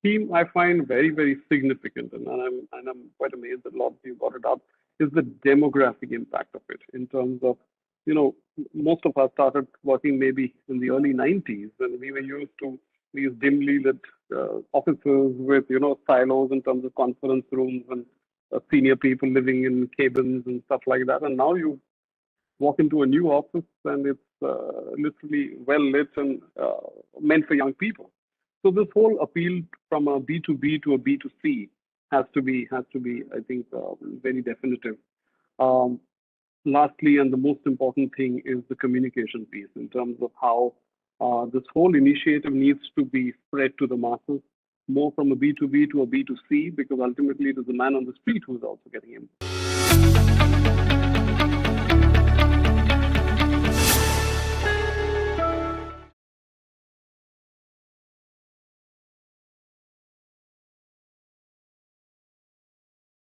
theme I find very, very significant, and I'm quite amazed that a lot of you brought it up, is the demographic impact of it, in terms of, most of us started working maybe in the early 90s, when we were used to these dimly lit offices with, silos in terms of conference rooms and senior people living in cabins and stuff like that. And now you walk into a new office and it's literally well lit and meant for young people. So this whole appeal from a B2B to a B2C has to be, I think, very definitive. Lastly, and the most important thing is the communication piece in terms of how this whole initiative needs to be spread to the masses, more from a B2B to a B2C, because ultimately it is the man on the street who is also getting impacted.